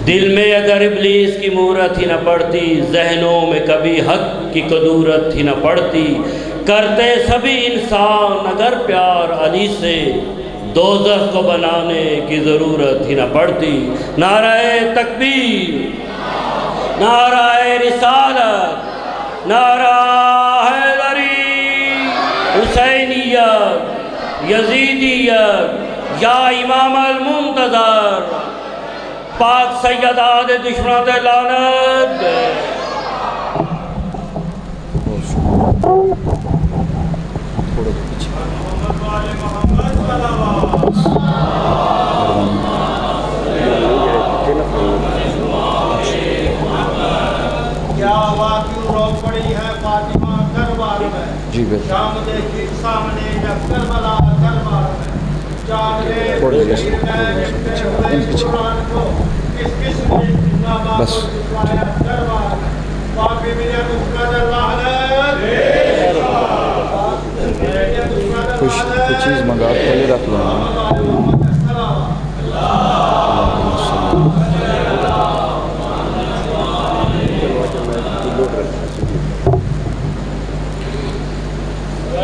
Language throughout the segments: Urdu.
دل میں اگر ابلیس کی مورت ہی نہ پڑتی، ذہنوں میں کبھی حق کی قدورت ہی نہ پڑتی، کرتے سبھی انسان اگر پیار علی سے، دوزخ کو بنانے کی ضرورت ہی نہ پڑتی۔ نعرہ تکبیر، نعرہ رسالت، نعرہ حیدری، حسینیت، یزیدیت، یا امام المنتظر، پاک سیداد دشمنات لعنت۔ کیا واقعی رو پڑی ہے فاطمہ دربار میں، شام دیکھی سامنے جب کربلا دربار میں، چاند شیر نے لکھتے ہوئے قرآن کو کس کس نے زندہ باد کو دکھلایا دربار میں، پاپی میرے دشمن لعنت، کچھ چیز منگا پہلے رکھ لو۔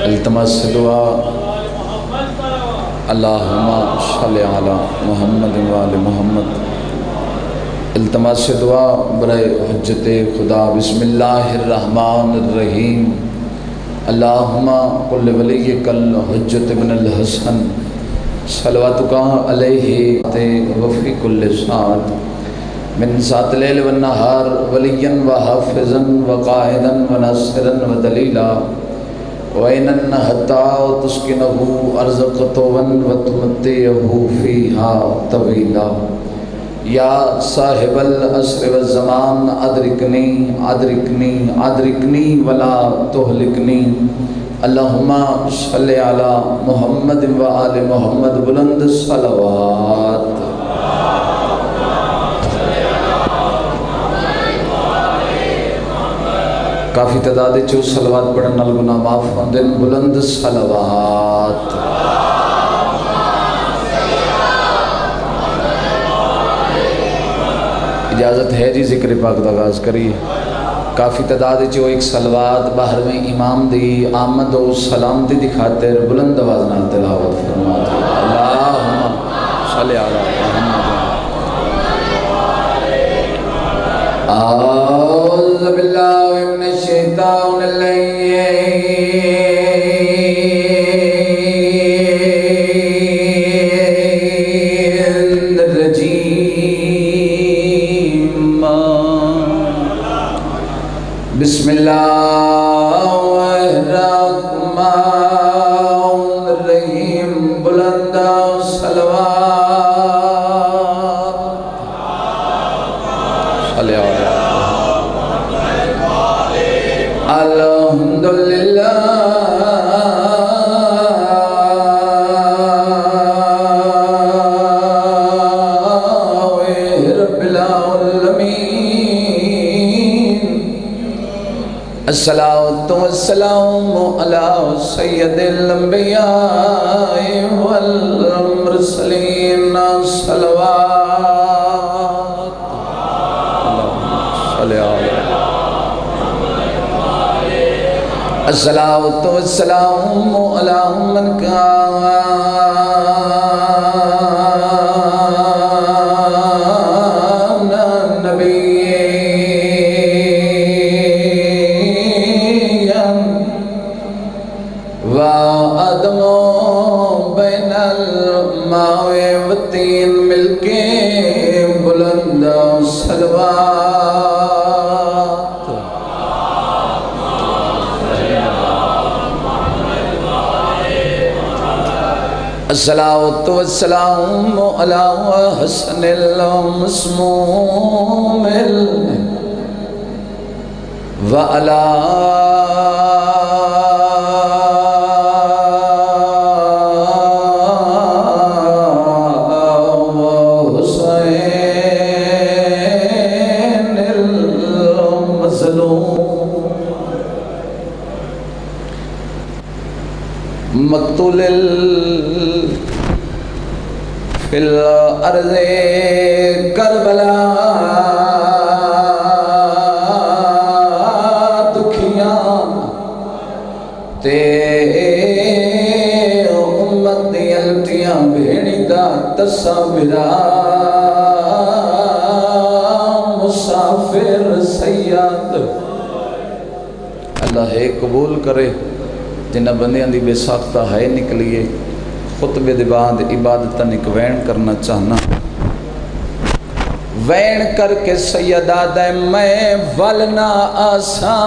التماس دعا اللہم صلی علی محمد و آل محمد۔ التماس دعا برائے حجت خدا۔ بسم اللہ الرحمن الرحیم۔ اللہم قل ولیک الحجت ابن الحسن صلواتک علیہ وفی کل ساعت من ساعت لیل والنہار ولیا وحافظا وقائدا وناصرا ودلیلا وَإِنَّ حَتَّى تُسْكِنَهُ أَرْزَقْتُوًا وَتُمَتِّعُهُ فِيهَا طَوِيلًا۔ یا صاحب العصر والزمان ادرکنی ادرکنی ادرکنی ولا تہلکنی۔ اللہم صلی علی محمد و آل محمد۔ بلند صلوات۔ کافی تعداد چو صلوات پڑھن نال گناہ معاف ہوندے۔ بلند صلوات۔ اجازت ہے جی ذکر پاک دا آغاز کریے۔ کافی تعداد چو ایک صلوات باہر میں امام دی آمد و سلام دی خاطر بلند آواز نال تلاوت فرماتے۔ اللہم صلی علی محمد۔ اعوذ باللہ من الشیطان الرجیم۔ بسم اللہ الرحمن الرحیم۔ بلند صلوات۔ صلی اللہ الحمدللہ رب العالمین۔ الصلاۃ والسلام علی سید الانبیاء والمرسلین۔ صلوات۔ صلی اللہ الصلاۃ والسلام علی من کان نبیا و آدم بین الماء والطین۔ مل کے بلند صلوات۔ الصلاۃ والسلام علی حسن المسموم وعلی حسین المظلوم مقتول فی الارض کربلا۔ صابرہ مسافر سید اللہ ہے قبول کرے جنہ بندیاں دی بے ساختہ ہے نکلیے خطبے دے بعد عبادتاں ایک وین کرنا چاہنا وین کر کے سیدہ دے میں ولنا آسان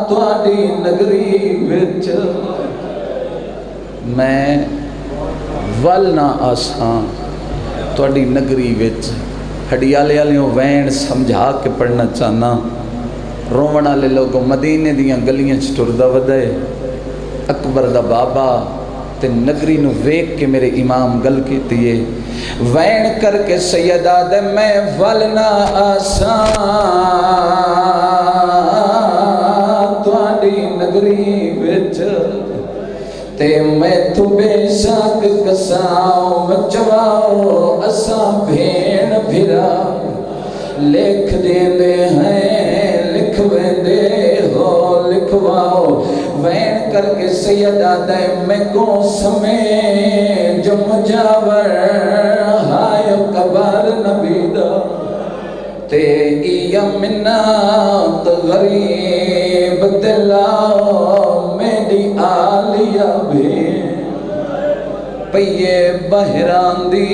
تواڈی نگری وچ میں ولنا آسان تواڈی نگری وچ ہڈیالے والیوں وین سمجھا کے پڑھنا چاہنا رومن والے لوگ مدینے دیاں گلیاں ٹردا ودے اکبر دا بابا تے نگری نو ویکھ کے میرے امام گل کیتی ہے وین کر کے سیدہ دے میں ولنا آسان تواڈی نگری وچ تے میں تو بے شک کساؤ مچواؤ اساں بھین بھرا لکھ دیندے ہیں لکھویں دے ہو لکھواؤ وین کر کے سیدہ دے میں کو سمیں جو مجاور ہائے قبر نبی دا تے ایا منات غریب دلاؤ میری آلیا بھی پئیے بہران دی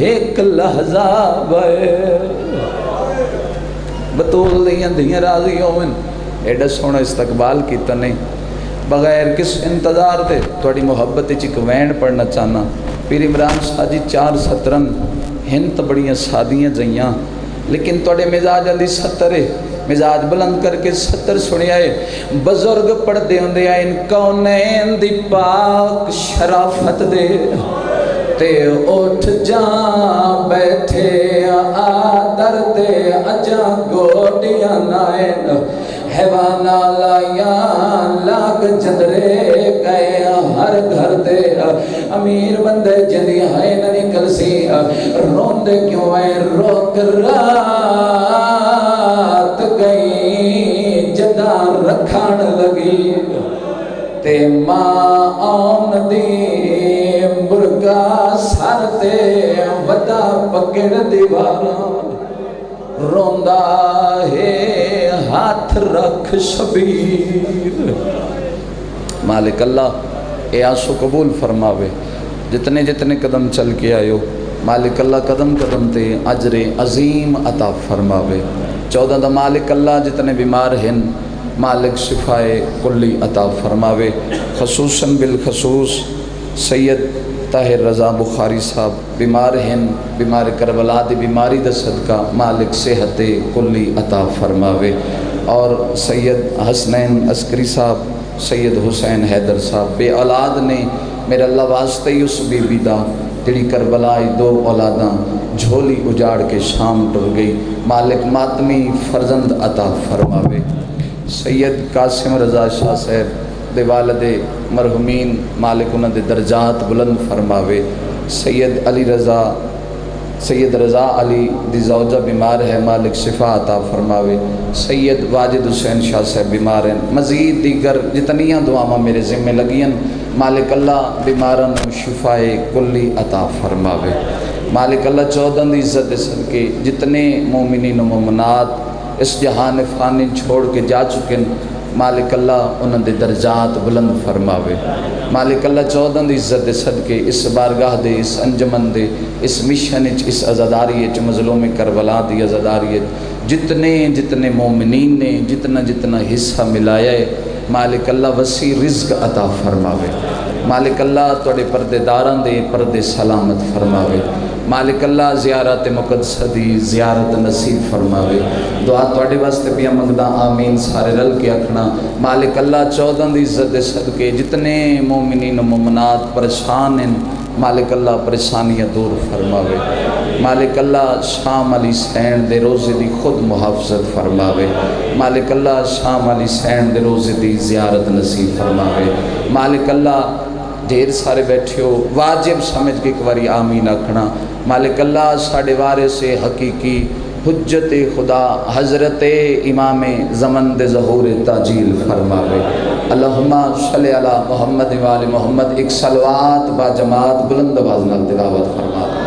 ایک لحظہ بے بطول دیاں راضی ہوئن ایڈا سونا استقبال کیتا نہیں بغیر کس انتظار دے توڑی محبت چک وین پڑھنا چاہنا پیر عمران شاہ جی 4 سطرن ہنت بڑیاں سادیاں جائیاں لیکن توڑے مزاج اندی سترے مزاج بلند کر کے ستر سنی آئے بزرگ پڑھ دے ہوندے آئے ان کونین دی پاک شرافت دے تے اٹھ جان بیٹھے آدر دے اجاں گوڑیاں نائن حیوانہ لائیاں لاگ جدرے گئے ہر گھر دے امیر بندے جنی ہائے ننی کلسی روندے کیوں آئے روک رات گئی جدا رکھان لگی تے ماں آن دی برگا سر تے ودا پکڑ دیواراں روندہ ہے ہاتھ رکھ شبیر مالک اللہ اے آنسو قبول فرماوے جتنے جتنے قدم چل کے آئیو مالک اللہ قدم قدم تے اجر عظیم عطا فرماوے 14 دا مالک اللہ جتنے بیمار ہیں مالک شفائے کلی عطا فرماوے خصوصاً بالخصوص سید طاہر رضا بخاری صاحب بیمار ہیں بیمار کربلا دی بیماری دا صدقہ مالک صحت کلی عطا فرماوے اور سید حسنین عسکری صاحب سید حسین حیدر صاحب بے اولاد نے میرے اللہ واسطے ہی اس بی بی دا جڑی کربلائی 2 اولاداں جھولی اجاڑ کے شام ٹر گئی مالک ماتمی فرزند عطا فرماوے سید قاسم رضا شاہ صاحب دے والد مرحومین مالک انہاں دے درجات بلند فرماوے سید رضا علی دی زوجہ بیمار ہے مالک شفا عطا فرماوے سید واجد حسین شاہ صاحب بیمار ہیں مزید دیگر جتنیاں دعاواں میرے ذمہ لگین مالک اللہ بیمارن شفائے کلی عطا فرماوے مالک اللہ 14 دی عزت صدقے جتنے مومنین و مومنات اس جہان فانی چھوڑ کے جا چکن مالک اللہ انہوں دے درجات بلند فرماوے مالک اللہ 14 دی عزت صدقے اس بارگاہ دے اس انجمن دے اس مشن اس عزاداریت مظلوم کربلا دی عزاداریت جتنے جتنے مومنین نے جتنا جتنا حصہ ملایا ہے مالک اللہ وسیع رزق عطا فرماوے مالک اللہ توڑے پردے داران دے پردے سلامت فرماوے مالک اللہ زیارت مقدسہ دی زیارت نصیب فرماوے دعا توڑے واسطے پیا مگدہ آمین سارے رل کے اکھنا مالک اللہ 14 دی عزت صدقے جتنے مومنین و مومنات پریشان ہیں مالک اللہ پریشانیاں دور فرماوے مالک اللہ شام علی سین دے روزے دی خود محافظت فرماوے مالک اللہ شام علی سین دے روزے دی زیارت نصیب فرماوے مالک اللہ دیر سارے بیٹھے ہو واجب سمجھ کے ایک باری آمین اکھنا مالک اللہ ساڑھے وارے سے حقیقی حجت خدا حضرت امام زمن دے ظہور تاجیل فرماوے اللہم صلی علی محمد و آل محمد. ایک صلوات با جماعت بلند آواز نال تلاوت فرما دو.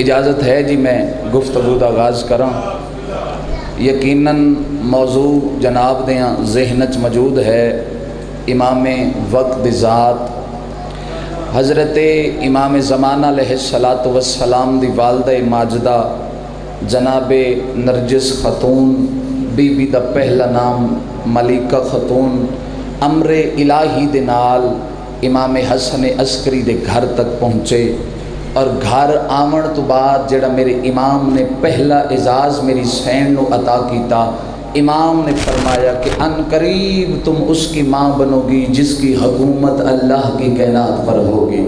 اجازت ہے جی میں گفتگو دا آغاز کراں. یقیناً موضوع جناب دیاں ذہنچ موجود ہے. امام وقت ذات حضرت امام زمانہ علیہ السلام دی والدہ ماجدہ جناب نرجس خاتون بی بی دا پہلا نام ملیکہ خاتون امر الہی دے نال امام حسن عسکری دے گھر تک پہنچے. اور گھر آمن تو بعد جڑا میرے امام نے پہلا اعزاز میری سین نو عطا کیتا. امام نے فرمایا کہ ان قریب تم اس کی ماں بنو گی جس کی حکومت اللہ کی کائنات پر ہوگی.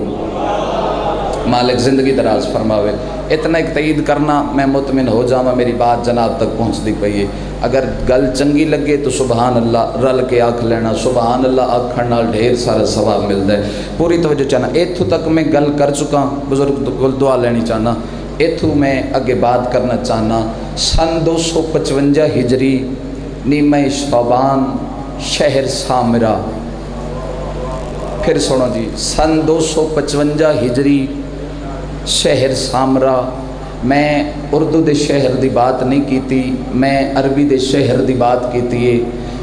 مالک زندگی دراز فرماوے. اتنا ایک تائید کرنا میں مطمئن ہو جاؤں میری بات جناب تک پہنچ دی پئی ہے. اگر گل چنگی لگے تو سبحان اللہ رل کے آکھ لینا. سبحان اللہ آکھن نال ڈھیر سارا ثواب ملتا ہے. پوری توجہ چاہنا. ایتھوں تک میں گل کر چکا. بزرگ کو دعا لینی چاہنا. ایتھوں میں اگے بات کرنا چاہنا. سن 255 ہجری نیمہ شعبان شہر سامرا. پھر سنو جی. سن 255 ہجری شہر سامرا. میں اردو دے شہر دی بات نہیں کیتی, میں عربی دے شہر دی بات کیتی ہے.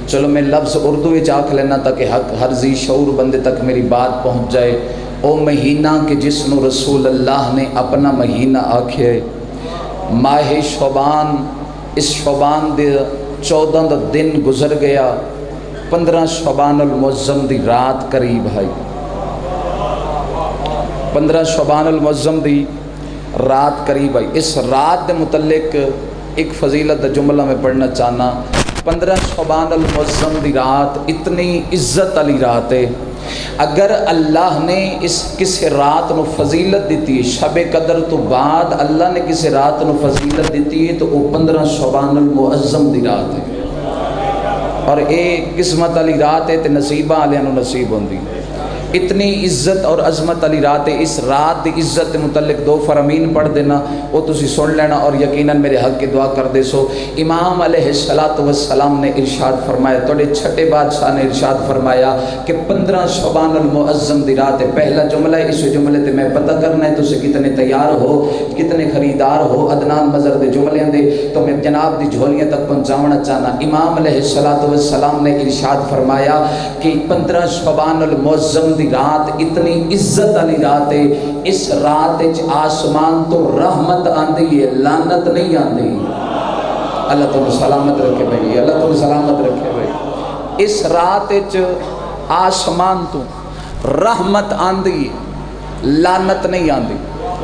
چلو میں لفظ اردو وچ آکھ لینا تاکہ ہر ذی شعور بندے تک میری بات پہنچ جائے. او مہینہ کہ جس نو رسول اللہ نے اپنا مہینہ آکھے ماہ شعبان. اس شعبان دے 14 دا دن گزر گیا. 15 شعبان المعظم دی رات قریب ہے. 15 شعبان المعظم دی رات قریب ہے. اس رات دے متعلق ایک فضیلت دا جملہ میں پڑھنا چاہنا. 15 شعبان المعظم دی رات اتنی عزت والی رات ہے. اگر اللہ نے اس کسی رات نو فضیلت دیتی ہے, شب قدر تو بعد اللہ نے کسی رات نو فضیلت دیتی ہے تو وہ 15 شعبان المعظم دی رات ہے. اور ایک قسمت والی رات ہے تے نصیبہ والے نو نصیب ہوندی. اتنی عزت اور عظمت والی رات ہے. اس رات دی عزت کے متعلق 2 فرامین پڑھ دینا, وہ تسی سن لینا اور یقیناً میرے حق کی دعا کر دے سو. امام علیہ السلام نے ارشاد فرمایا, توڑے چھٹے بادشاہ نے ارشاد فرمایا کہ 15 شعبان المعظم دی رات ہے. پہلا جملہ ہے, اس جملے تے میں پتہ کرنا ہے تسی کتنے تیار ہو, کتنے خریدار ہو. عدنان مظہر دے جملے دے تو میں جناب دی جھولیاں تک پہنچاونا چاہنا. امام علیہ السلام نے ارشاد فرمایا کہ 15 شعبان المعظم دی رات اتنی عزت والی رات ہے. اس رات وچ آسمان تو رحمت آندی ہے, لعنت نہیں آندی. اللہ تمہیں سلامت رکھے بھائی, اللہ تمہیں سلامت رکھے بھائی. اس رات وچ آسمان تو رحمت آندی ہے, لعنت نہیں آندی.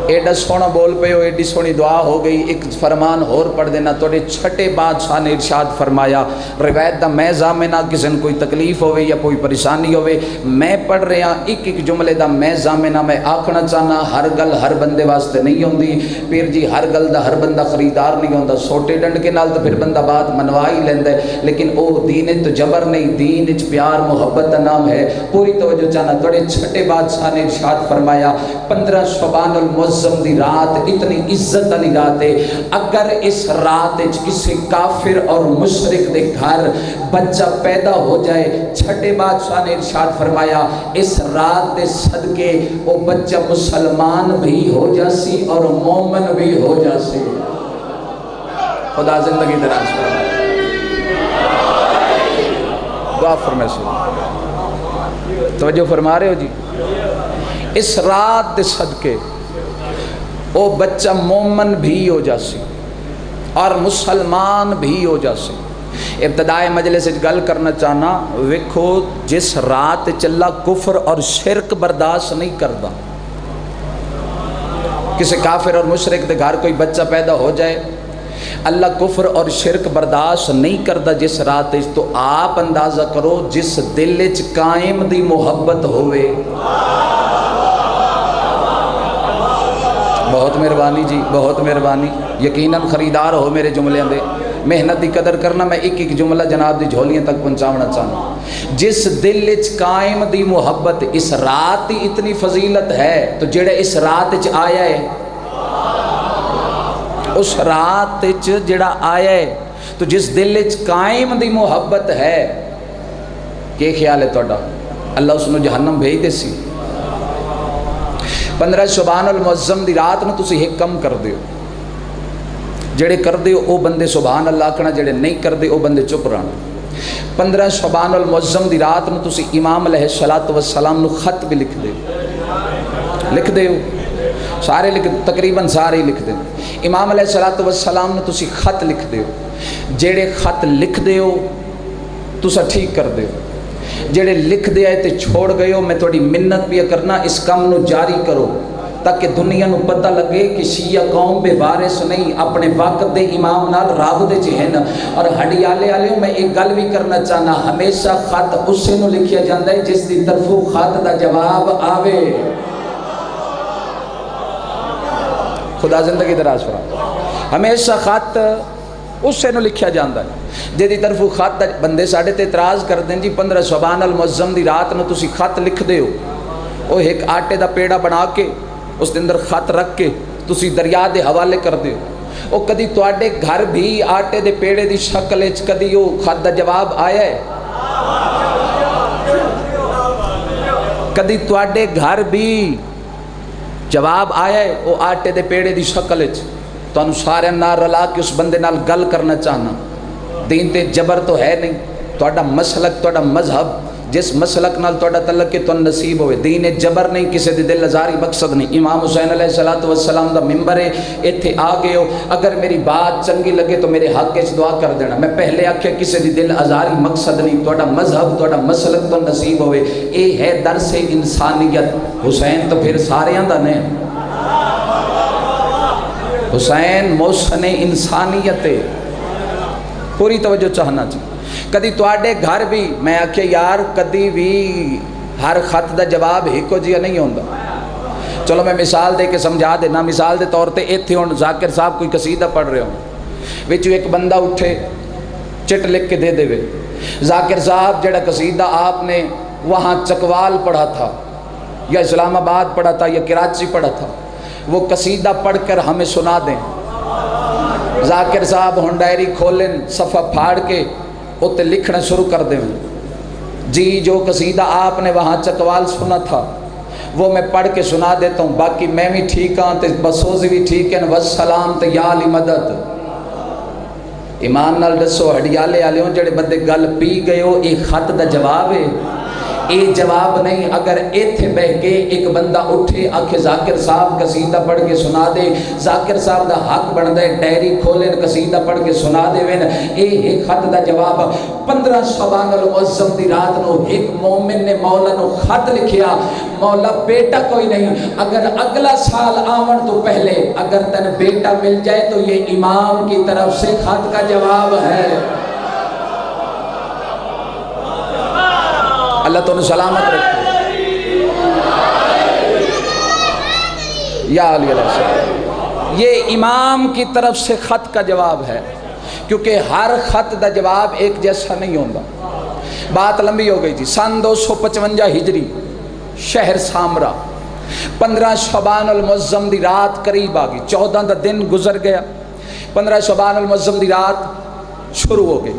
ایڈا سونا بول پے ہو, ایڈی سونی دعا ہو گئی. ایک فرمان اور پڑھ دینا. توڑے چھٹے بادشاہ نے ارشاد فرمایا, روایت دا میں ضامنہ کسی نے کوئی تکلیف ہوئے یا کوئی پریشانی ہوئے, میں پڑھ رہا ایک جملے دا میں ضامنہ میں آکھنا چاہنا. ہر گل ہر بندے واسطے نہیں ہوندی. پھر جی ہر گل دا ہر بندہ خریدار نہیں ہوندا. سوٹے ڈنڈ کے نال تو پھر بندہ بات منوا ہی لیندہ ہے, لیکن او دین تو جبر نہیں, دین اچ پیار محبت دا نام ہے. پوری توجہ چاہنا. توڑے چھٹے بادشاہ نے ارشاد فرمایا 15 شعبان المعظم دی رات اتنی عزت والی رات ہے. اگر اس رات کسی کافر اور مشرک دے گھر بچہ پیدا ہو جائے, چھٹے بادشاہ نے ارشاد فرمایا اس رات دے صدقے وہ بچہ مسلمان بھی ہو جاسی اور مومن بھی ہو جاسی. خدا زندگی دراز فرمائے. دعا فرمائے سے توجہ فرما رہے ہو جی. اس رات دے صدقے وہ بچہ مومن بھی ہو جاسی اور مسلمان بھی ہو جاسی. ابتدائے مجلس گل کرنا چاہنا, ویکھو جس رات چلا کفر اور شرک برداشت نہیں کرتا. کسی کافر اور مشرک دے گھر کوئی بچہ پیدا ہو جائے, اللہ کفر اور شرک برداشت نہیں کرتا جس رات. تو آپ اندازہ کرو جس دل وچ قائم دی محبت ہوئے. بہت مہربانی جی, بہت مہربانی. یقیناً خریدار ہو میرے جملے دے. محنت دی قدر کرنا. میں ایک جملہ جناب دی جھولیاں تک پہنچاونا چاہنا. جس دل وچ قائم دی محبت, اس رات دی اتنی فضیلت ہے تو جڑے اس رات وچ آیا ہے اس رات جڑا آیا ہے تو جس دل قائم دی محبت ہے، کہ خیال ہے توڑا اللہ اس نے جہنم بھیج دے سی؟ 15 شعبان المعظم دی رات نو تسی ایک کم کر دیو، جڑے کر دیو او بندے سبحان اللہ کنا، جڑے نہیں کر دیو او بندے چپ رہنا۔ 15 شعبان المعظم دی رات نو تسی امام علیہ السلام نو خط بھی لکھ دیو، سارے لکھ، تقریباً سارے لکھ دیو۔ امام علیہ السلام نو تسی خط لکھ دیو، جڑے خط لکھ دیو تسا ٹھیک کر دیو، جڑے لکھ دے آئے تے چھوڑ گئے ہو، میں تھوڑی منت بھی کرنا اس کام نو جاری کرو تاکہ دنیا نو پتہ لگے کہ شیعہ قوم بے وارث نہیں، اپنے وقت دے امام نال رابطے چ ہیں۔ اور ہڈیالے والے میں ایک گل بھی کرنا چاہنا، ہمیشہ خط اسے نو لکھیا جاندا ہے جس دی طرفوں خط دا جواب آوے۔ خدا زندگی دراز فرما، ہمیشہ خط اسے نو لکھیا جاندا ہے جیدی طرف خط بندے ساڑھے تے اعتراض کر دیں جی 15 شعبان المعظم دی رات نو تسی خط لکھ دے ہو، وہ ایک آٹے دا پیڑا بنا کے اس دے اندر خط رکھ کے تسی دریا دے حوالے کر دے ہو، وہ کدی تواڈے گھر بھی آٹے دے پیڑے دی شکل وچ کدی وہ خط دا جواب آیا ہے؟ کدی تواڈے گھر بھی جواب آیا ہے وہ آٹے دے پیڑے دی شکل وچ؟ تو سارے نال رلا کے اس بندے نال گل کرنا چاہنا، دین تے جبر تو ہے نہیں، توڑا مسلک توڑا مذہب جس مسلک نال توڑا تعلق کے تو نصیب ہوئے، دین جبر نہیں، کسی دے دل ازاری مقصد نہیں۔ امام حسین علیہ السلام دا ممبر ہے، ایتھے آ گئے ہو، اگر میری بات چنگی لگے تو میرے حق وچ دعا کر دینا، میں پہلے آکھیا کسی دے دل ازاری مقصد نہیں، توڑا مذہب توڑا مسلک تو نصیب ہوئے، اے ہے درس انسانیت۔ حسین تو پھر سارے دا نے، حسین محسن انسانیت ہے، پوری توجہ چاہنا چاہیے۔ کدی تواڈے گھر بھی میں آکھے یار کدی بھی ہر خط دا جواب ہیکو جیا نہیں ہوندا۔ چلو میں مثال دے کے سمجھا دینا، مثال دے طور تے ایتھے ہن ذاکر صاحب کوئی قصیدہ پڑھ رہے ہوں، وچ ایک بندہ اٹھے چٹ لکھ کے دے دے، ذاکر صاحب جڑا قصیدہ آپ نے وہاں چکوال پڑھا تھا یا اسلام آباد پڑھا تھا یا کراچی پڑھا تھا، وہ قصیدہ پڑھ کر ہمیں سنا دیں۔ ذاکر صاحب ہن ڈائری کھولیں، صفحہ پھاڑ کے اتے لکھنا شروع کر دیں، جی جو قصیدہ آپ نے وہاں چکوال سنا تھا وہ میں پڑھ کے سنا دیتا ہوں، باقی میں بھی ٹھیک ہاں تے بسوزی بھی ٹھیک ہیں، والسلام تے یا علی مدد۔ ایمان نال دسو ہڈیالے والے ہوں جڑے بندے گل پی گئے ہو، ایک خط دا جواب ہے، اے جواب نہیں۔ اگر ایتھے بہ کے ایک بندہ اٹھے آکھے ذاکر صاحب قصیدہ پڑھ کے سنا دے، ذاکر صاحب دا حق بن دے ڈائری کھولیں قصیدہ پڑھ کے سنا دے وین، اے ایک خط دا جواب۔ 15 شعبان المعظم دی رات نو ایک مومن نے مولا نو خط لکھیا، مولا بیٹا کوئی نہیں، اگر اگلا سال آون تو پہلے اگر تن بیٹا مل جائے تو یہ امام کی طرف سے خط کا جواب ہے۔ اللہ تو انہیں سلامت رکھے، یا علی علیہ السلام۔ یہ امام کی طرف سے خط کا جواب ہے، کیونکہ ہر خط دا جواب ایک جیسا نہیں ہوتا۔ بات لمبی ہو گئی تھی۔ سن 255 ہجری، شہر سامرا، 15 شعبان المعظم دی رات قریب آ گئی، 14 دا دن گزر گیا، 15 شعبان المعظم دی رات شروع ہو گئی۔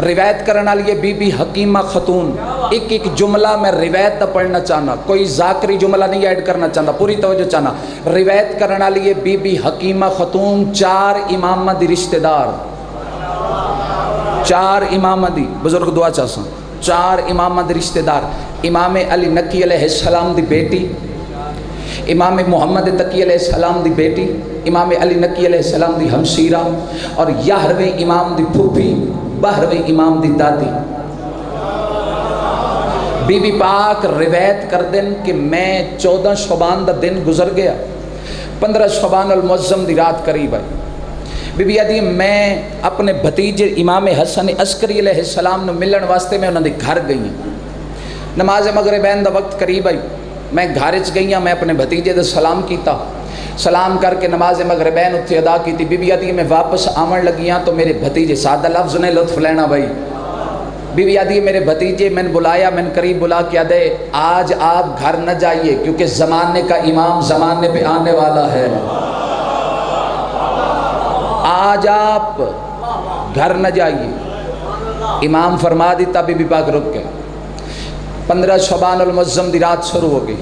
روایت کرنا لیے بی بی حکیمہ خاتون، ایک جملہ میں روایت دا پڑھنا چاہنا، کوئی ذاکری جملہ نہیں ایڈ کرنا چاہنا، پوری توجہ چاہنا۔ روایت کرنا لیے بی بی حکیمہ خاتون 4 امامہ دی رشتہ دار، 4 امامہ دی بزرگ دعا چاہسا، 4 امامہ دی رشتہ دار، امام علی نقی علیہ السلام دی بیٹی، امام محمد تقی علیہ السلام دی بیٹی، امام علی نقی علیہ السلام دی ہمشیرہ، اور 11ویں امام دی پھوپھی، 12ویں امام دی دادی۔ بی بی پاک روایت کر دیں کہ میں 14 شعبان دا دن گزر گیا، 15 شعبان المعظم دی رات قریب آئی۔ بی بی آدھی میں اپنے بھتیجے امام حسن عسکری علیہ السلام نے ملن واسطے میں انہوں نے گھر گئی ہیں، نماز مغربین دا وقت قریب آئی، میں گھر چ گئی ہاں، میں اپنے بھتیجے دے سلام کیتا، سلام کر کے نماز مغربین اتھے ادا کی تھی۔ بی بی آدھی میں واپس آمن لگی ہاں تو میرے بھتیجے، سادہ لفظ نے لطف لینا بھائی، بی بی آدھی میرے بھتیجے میں نے بلایا، میں نے قریب بلا کے آدھے آج آپ گھر نہ جائیے کیونکہ زمانے کا امام زمانے پہ آنے والا ہے۔ آج آپ گھر نہ جائیے. امام فرما دیتا بی بی پاک رک گئے. 15 شعبان المعظم دی رات شروع ہو گئی.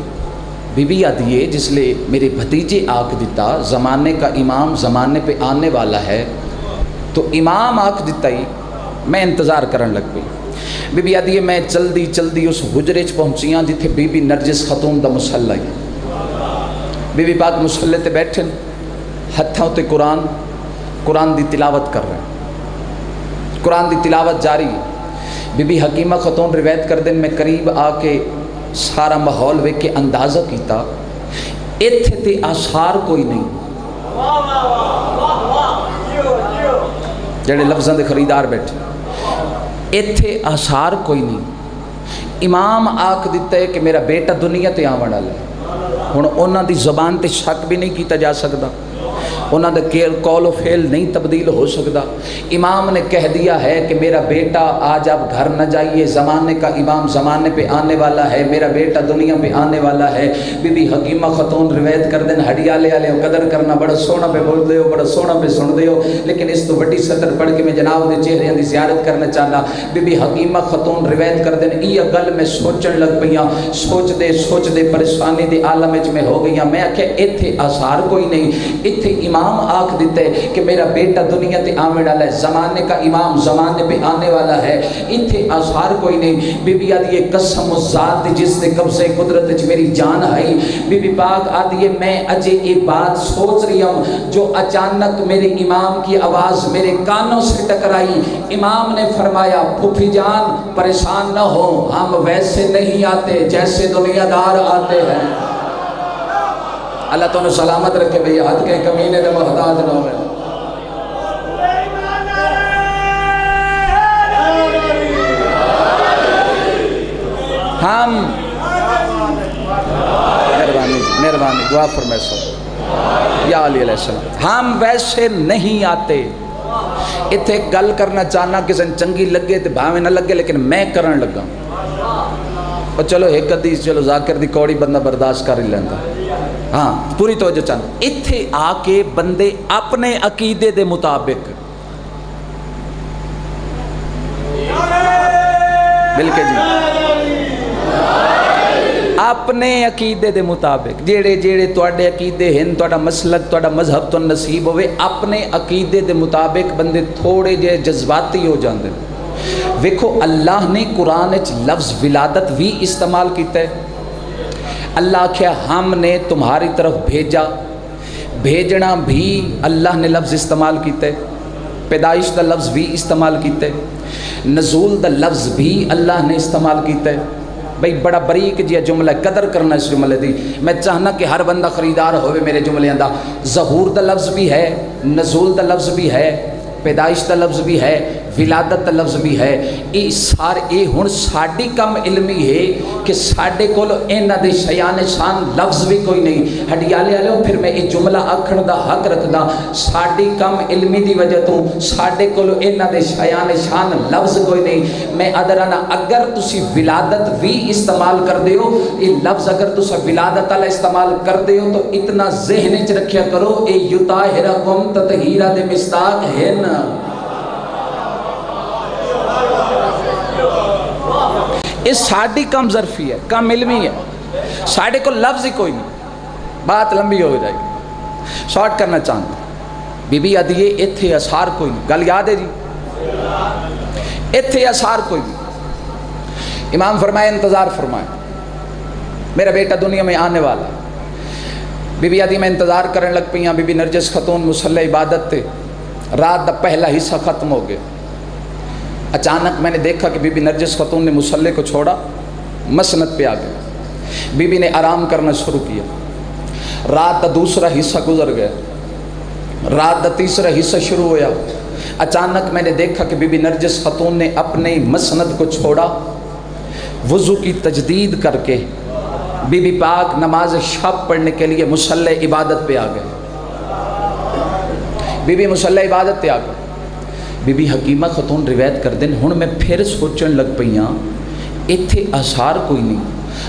بی بی آدھیے جس لئے میرے بھتیجے آکھ دیتا زمانے کا امام زمانے پہ آنے والا ہے, تو امام آکھ دیتا ہی میں انتظار کرن لگ پئی. بی بی آدھیے میں چلدی اس حجرے چ پہنچیاں جتھے بی بی نرجس خاتون دا مصلی ہے. بی بی پاک مصلی تے بیٹھن, ہتھاں تے قرآن دی تلاوت کر رہے ہیں, قرآن دی تلاوت جاری ہے. بی بی حکیمہ خاتون روایت کر دیں میں قریب آ کے سارا ماحول ویکھ کے اندازہ کیتا ایتھے تے آثار کوئی نہیں. جڑے لفظاں دے خریدار بیٹھے, ایتھے آثار کوئی نہیں. امام آکھ دیتا ہے کہ میرا بیٹا دنیا تے آون والا ہے. ہن انہاں دی زبان تے شک بھی نہیں کیتا جا سکدا, انہاں دا قول و فعل نہیں تبدیل ہو سکتا. امام نے کہہ دیا ہے کہ میرا بیٹا آج آپ گھر نہ جائیے, زمانے کا امام زمانے پہ آنے والا ہے, میرا بیٹا دنیا پہ آنے والا ہے. بی بی حکیمہ خاتون روایت کر دیں ہڈیالے والے قدر کرنا بڑا سونا پہ بول دے ہو, بڑا سونا پہ سن دے ہو, لیکن اس تو بڑی سطر پڑھ کے میں جناب دے چہرے دی زیارت کرنا چاہنا. بی بی حکیمہ خاتون روایت کر دیں یہ گل میں سوچن لگ پئیاں, سوچ دے پریشانی دے عالم وچ میں ہو گئیاں. میں آکھیا ایتھے آثار کوئی نہیں, ایتھے امام آکھ دیتے کہ میرا بیٹا دنیا تے آنے والا ہے, زمانے کا امام زمانے پہ آنے والا ہے, ایتھے آثار کوئی نہیں. بی بی آدھی قسم و ذات جس نے قبضے قدرت وچ میری جان آئی. بی بی پاک آدھی میں اجے یہ بات سوچ رہی ہوں جو اچانک میرے امام کی آواز میرے کانوں سے ٹکرائی. امام نے فرمایا پھوپھی جان پریشان نہ ہو, ہم ویسے نہیں آتے جیسے دنیا دار آتے ہیں. اللہ تو نے سلامت رکھے بھئی حد کے کمینے دے محتاج نہ ہوئے. ہم مہربانی دعا فرمائے سو یا علی علیہ السلام, ہم ویسے نہیں آتے. اتھے گل کرنا چاہنا کسی چنگی لگے تو بھاویں نہ لگے, لیکن میں کرن لگا. اور چلو ایک حدیث چلو ذاکر دی کوڑی بندہ برداشت کر ہی لینا. ہاں پوری توجہ چاہنا. اتھے آ کے بندے اپنے عقیدے دے مطابق ملکے جی اپنے عقیدے دے مطابق جیڑے تواڈے عقیدے ہیں, تواڈا مسلک تواڈا مذہب تو نصیب ہوئے, اپنے عقیدے دے مطابق بندے تھوڑے جے جذباتی ہو جاندے. ویکھو اللہ نے قرآن وچ لفظ ولادت بھی استعمال کیتا ہے. اللہ کہا ہم نے تمہاری طرف بھیجا, بھیجنا بھی اللہ نے لفظ استعمال کیتا ہے. پیدائش دا لفظ بھی استعمال کیتا ہے, نزول دا لفظ بھی اللہ نے استعمال کیتا ہے. بھئی بڑا بریک جیا جملہ قدر کرنا اس جملے دی. میں چاہنا کہ ہر بندہ خریدار ہوئے میرے جملے دا. ظہور دا لفظ بھی ہے, نزول دا لفظ بھی ہے, پیدائش دا لفظ بھی ہے, ولادت دا لفظ بھی ہے. اے ہن ساڈی کم علمی ہے کہ ساڈے کول انہاں دے شیان شان لفظ بھی کوئی نہیں. ہڈیالے والے پھر میں یہ جملہ آکھن دا حق رکھدا. ساڈی کم علمی دی وجہ تو ساڈے کول انہاں دے شیان شان لفظ کوئی نہیں. میں ادرانا اگر تسی ولادت بھی استعمال کر دیو, یہ لفظ اگر تسا ولادت والا استعمال کر دیو تو اتنا ذہن وچ رکھیا کرو اے یطہرکم تطہیرا دے مصداق ہے نا. یہ ساڑی کم ظرفی ہے, کم علمی ہے, ساڑے کو لفظ ہی کوئی نہیں. بات لمبی ہو جائے گی, شارٹ کرنا چاہتا. بی بی آدھیے ایتھے اثار کوئی نہیں. گل یاد ہے جی, ایتھے اثار کوئی نہیں. امام فرمائے انتظار فرمائے میرا بیٹا دنیا میں آنے والا. بی بی آدھی میں انتظار کرنے لگ پئی. بی بی نرجس خاتون مصلی عبادت تے, رات دا پہلا حصہ ختم ہو گیا. اچانک میں نے دیکھا کہ بی بی نرجس خاتون نے مصلی کو چھوڑا, مسند پہ آ گیا. بی بی نے آرام کرنا شروع کیا. رات دا دوسرا حصہ گزر گیا, رات دا تیسرا حصہ شروع ہویا. اچانک میں نے دیکھا کہ بی بی نرجس خاتون نے اپنے مسند کو چھوڑا, وضو کی تجدید کر کے بی بی پاک نماز شب پڑھنے کے لیے مصلی عبادت پہ آ گئے. بی بی مصلی عبادت پہ آ گئے. بی بی حکیمہ خاتون روایت کر دیں ہن میں پھر سوچن لگ پئیاں ایتھے آثار کوئی نہیں.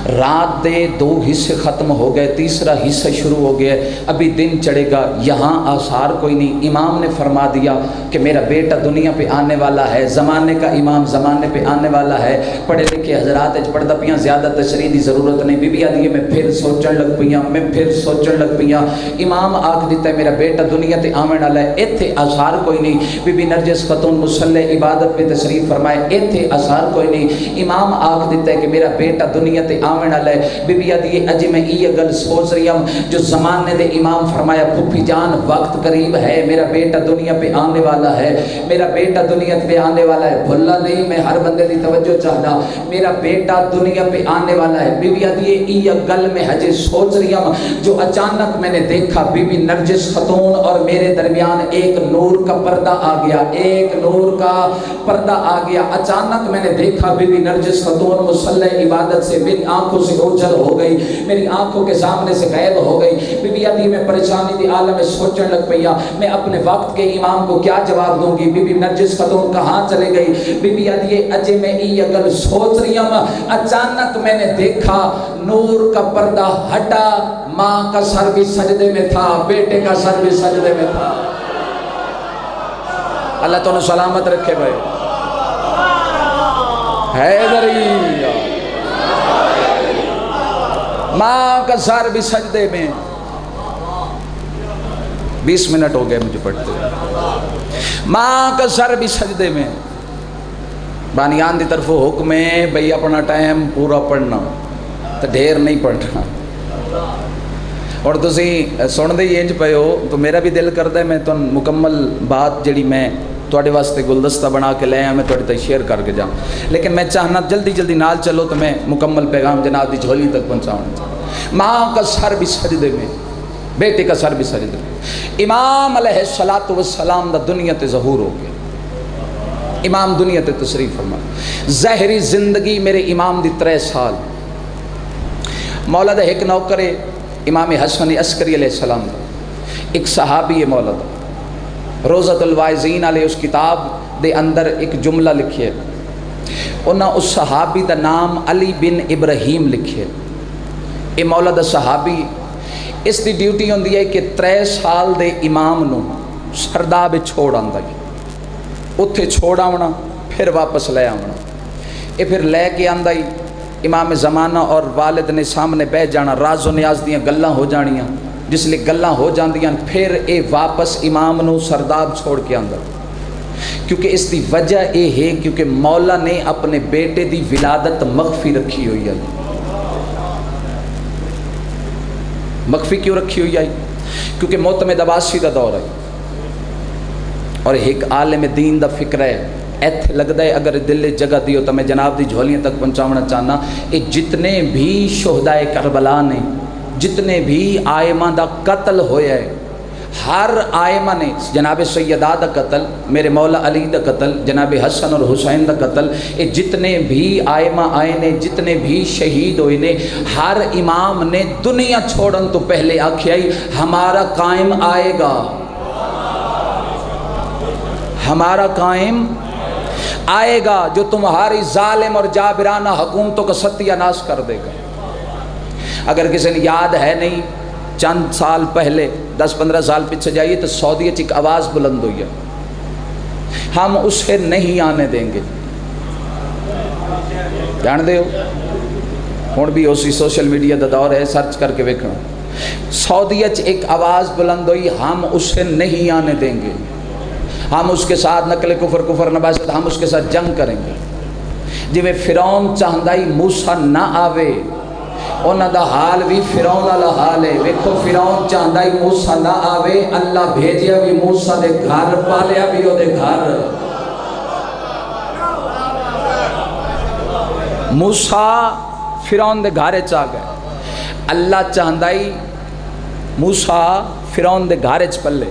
رات دے 2 حصے ختم ہو گئے، تیسرا حصہ شروع ہو گیا، ابھی دن چڑھے گا، یہاں آثار کوئی نہیں۔ امام نے فرما دیا کہ میرا بیٹا دنیا پہ آنے والا ہے، زمانے کا امام زمانے پہ آنے والا ہے۔ پڑھے لکھے حضرات پڑھدا پیاں، زیادہ تشریح دی ضرورت نہیں۔ بی بی آدھی میں پھر سوچن لگ پیاں، امام آکھ دیتا ہے میرا بیٹا دنیا تے آمن والا ہے، ایتھے آثار کوئی نہیں۔ بی بی نرجس خاتون مصلی عبادت پہ تشریف فرمائے، ایتھے آثار کوئی نہیں۔ امام آکھ دیتا ہے کہ میرا بیٹا دنیا تے آمن والا ہے۔ بی بی آدھی اجے میں یہ گل سوچ رہی ہوں جو زمانے دے امام فرمایا پھپھی جان وقت قریب ہے، میرا بیٹا دنیا پہ آنے والا ہے، میرا بیٹا دنیا پہ آنے والا ہے۔ بھلا نہیں، میں ہر بندے دی توجہ چاہتا، میرا بیٹا دنیا پہ آنے والا ہے۔ بی بی آدھی یہ گل میں ہجے سوچ رہی ہوں جو اچانک میں نے دیکھا بی بی نرجس خاتون اور میرے درمیان ایک نور کا پردہ آ گیا، ایک نور کا پردہ آ گیا۔ اچانک میں نے دیکھا بی بی نرجس خاتون مصلی عبادت سے میری آنکھوں سے اوجھل ہو گئی، میری آنکھوں کے سامنے سے غائب ہو گئی۔ بی بی آدھی میں پریشانی دی عالم میں سوچنے لگ پیا میں اپنے وقت کے امام کو کیا جواب دوں گی۔ بی بی نرجس خاتون کہاں چلے گئی؟ بی بی آدھی اجے میں یہ گل سوچ رہی ہوں، اچانک میں نے دیکھا نور کا پردہ ہٹا، ماں کا سر بھی سجدے میں تھا، بیٹے کا سر بھی سجدے میں تھا۔ اللہ تو انہوں سلامت رکھے بھائی۔ حیدری ماں کا سر بھی سجدے میں۔ 20 منٹ ہو گئے مجھے پڑھتے ہیں۔ ماں کا سر بھی سجدے میں۔ بانیان دی طرف حکم ہے بھئی اپنا ٹائم پورا پڑھنا تو ڈھیر نہیں پڑھنا۔ اور تسی سن دے انج پے ہو تو میرا بھی دل کرتا ہے میں تو مکمل بات جڑی میں تواڈے واسطے گلدستہ بنا کے لے آیا میں تواڈے تک شیئر کر کے جاؤں، لیکن میں چاہنا جلدی جلدی نال چلو تو میں مکمل پیغام جناب دی جھولی تک پہنچاؤں۔ ماں کا سر بھی سجدے میں، بیٹے کا سر بھی سجدے میں۔ امام علیہ السلام دا دنیا تے ظہور ہو گیا۔ امام دنیا تے تشریف فرما، ظاہری زندگی میرے امام دی 3 سال۔ مولا دا ایک نوکر امام حسن عسکری علیہ السلام دا، ایک صحابی ہے مولا دا، روزۃ الواعظین علیہ اس کتاب دے اندر ایک جملہ لکھے، انہاں اس صحابی دا نام علی بن ابراہیم لکھے۔ اے مولا دا صحابی، اس دی ڈیوٹی ہوندی ہے کہ 3 سال دے امام نو سرداب چھوڑ آندا ہے، اتھے چھوڑ آونا پھر واپس لے آونا۔ اے پھر لے کے آندا ہی امام زمانہ اور والد نے سامنے بیٹھ جانا، راز و نیاز دیاں گلاں ہو جانیاں، جس لئے گلاں ہو جاندیاں پھر اے واپس امام نو سرداب چھوڑ کے آندا، کیونکہ اس دی وجہ اے ہے کیونکہ مولا نے اپنے بیٹے دی ولادت مخفی رکھی ہوئی ہے۔ مخفی کیوں رکھی ہوئی ہے؟ کیونکہ معتمد عباسی دا دور ہے اور ایک عالم دین دا فکر ہے۔ ایتھے لگتا ہے اگر دل جگہ دیو تو میں جناب دی جھولیاں تک پہنچاونا چاہنا، اے جتنے بھی شہدائے کربلا نے، جتنے بھی آئمہ دا قتل ہویا ہے، ہر آئمہ نے جناب سیدہ دا قتل، میرے مولا علی دا قتل، جناب حسن اور حسین دا قتل، اے جتنے بھی آئمہ آئے نے، جتنے بھی شہید ہوئے نے، ہر امام نے دنیا چھوڑن تو پہلے آکھیا ہی ہمارا قائم آئے گا، ہمارا قائم آئے گا جو تمہاری ظالم اور جابرانہ حکومتوں کا ستیہ ناش کر دے گا۔ اگر کسی نے یاد ہے نہیں، چند سال پہلے 10-15 سال پیچھے جائیے تو سعودی ایک آواز بلند ہوئی ہے، ہم اسے نہیں آنے دیں گے۔ جان دے ہو ہون بھی اسی سوشل میڈیا دا دور ہے، سرچ کر کے ویکھنا، سعودی ایک آواز بلند ہوئی، ہم اسے نہیں آنے دیں گے، ہم اس کے ساتھ نقل کفر نباست، ہم اس کے ساتھ جنگ کریں گے۔ جی میں فرعون چاہندائی موسیٰ نہ آوے، انہاں دا حال بھی فرعون والا حال ہے۔ ویکھو فرعون چاہندائی موسیٰ نہ آوے، اللہ بھیجیا بھی موسیٰ دے گھر، پالیا بھی او دے گھر۔ موسیٰ فرعون دے گھارے چاہ گئے، اللہ چاہندائی موسیٰ فرعون دے گھارے چ پلے۔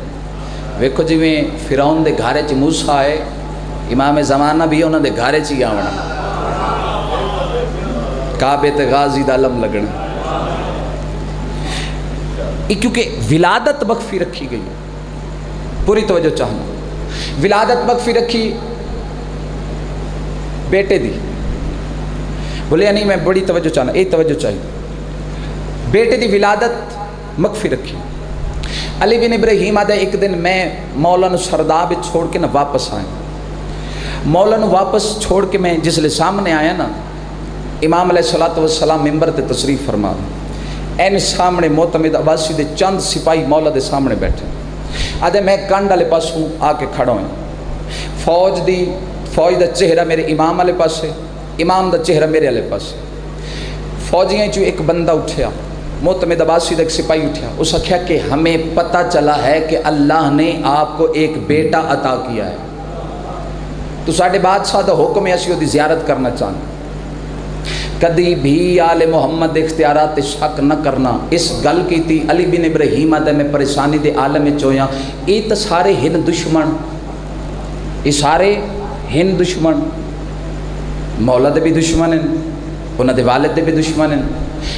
ویکھو جی میں فرعون دے گھارے چ موسیٰ ہے، امام زمانہ بھی انہاں دے گھارے چ ہی آونا، کعبے تے غازی دا علم لگنا، کیونکہ ولادت مخفی رکھی گئی۔ پوری توجہ چاہنا، ولادت مخفی رکھی بیٹے دی، بولے نہیں میں بڑی توجہ چاہنا، ایک توجہ چاہیے۔ بیٹے دی ولادت مخفی رکھی۔ علی بن ابراہیم آدھا ایک دن میں مولانا سرداب چھوڑ کے نہ واپس آئے، مولانا واپس چھوڑ کے میں جس لئے سامنے آیا نا، امام علیہ السلام ممبر تے تشریف فرما، این سامنے معتمد عباسی دے چند سپاہی مولا دے سامنے بیٹھے، آدھے میں کنڈ والے پاسوں آ کے کھڑا ہوں، فوج دا چہرہ میرے امام والے پاسے، امام دا چہرہ میرے والے پاسے، فوجیاں چوں ایک بندہ اٹھیا، معتمد عباسی دا ایک سپاہی اٹھیا، اس نے کہا کہ ہمیں پتہ چلا ہے کہ اللہ نے آپ کو ایک بیٹا عطا کیا ہے، تو ساڑھے بادشاہ دا حکم ہے اسی دی زیارت کرنا چاہنا، کدی بھی آل محمد اختیارات شک نہ کرنا۔ اس گل کی تھی علی بن ابراہیم آدھے میں پریشانی دے عالم میں چویا، یہ تو سارے ہن دشمن، یہ سارے ہن دشمن، مولا دے بھی دشمن ہیں، انہاں دے والد دے بھی دشمن ہیں۔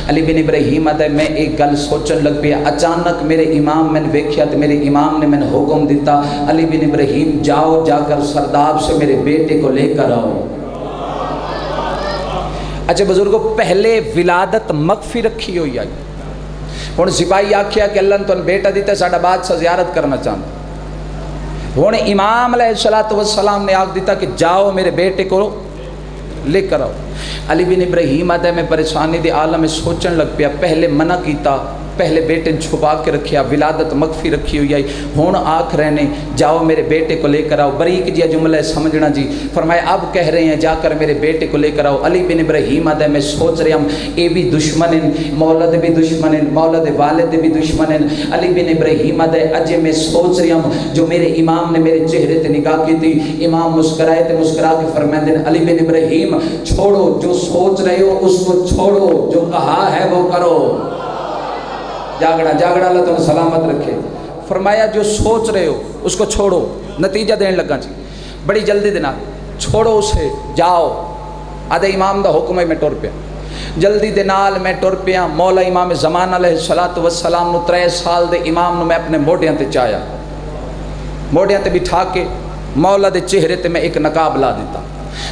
علی بن ابراہیم آدھے میں ایک گل سوچن لگ پیا، اچانک میرے امام میں نے دیکھیا تو میرے امام نے میں نے حکم دیتا، علی بن ابراہیم جاؤ جا کر سرداب سے میرے بیٹے کو لے کر آؤ۔ اچھا بزرگوں، پہلے ولادت مخفی رکھی ہوئی آئی، ہن سپاہی آکھیا کہ اللہ نے تو بیٹا دیتا ہے، ساڑھا بادشاہ زیارت کرنا چاہتا، ہن امام علیہ السلام نے آکھ دیتا کہ جاؤ میرے بیٹے کو لے کر آؤ۔ علی بن ابراہیم آدھے میں پریشانی دے عالم میں سوچن لگ پیا، پہلے منع کیتا، پہلے بیٹے چھپا کے رکھیا، ولادت مخفی رکھی ہوئی آئی، ہون آکھ رہے نے جاؤ میرے بیٹے کو لے کر آؤ۔ بریک جی جملہ سمجھنا جی، فرمایا اب کہہ رہے ہیں جا کر میرے بیٹے کو لے کر آؤ۔ علی بن ابراہیم آدھے میں سوچ رہے ہم اے بھی دشمن ہیں، مولد بھی دشمن ہیں، مولد والد بھی دشمن ہیں۔ علی بن ابراہیم آدھے اجے میں سوچ رہے ہم، جو میرے امام نے میرے چہرے تے نگاہ کی تھی، امام مسکرائے تے مسکرا کے فرمائے علی بن ابراہیم چھوڑو، جو سوچ رہے ہو اس کو چھوڑو، جو کہا ہے وہ کرو۔ جاگڑا جاگڑا اللہ تمہیں سلامت رکھے۔ فرمایا جو سوچ رہے ہو اس کو چھوڑو، نتیجہ دین لگا جی، بڑی جلدی دینا، چھوڑو اسے، جاؤ۔ آدھے امام دا حکم ہے میں ٹر پیا، جلدی دے نال میں ٹر پیا۔ مولا امام زمان علیہ السلام نو 3 سال دے امام نو میں اپنے موڑیاں تے چایا، موڑیاں تے بٹھا کے مولا دے چہرے تے میں ایک نقاب لا دیتا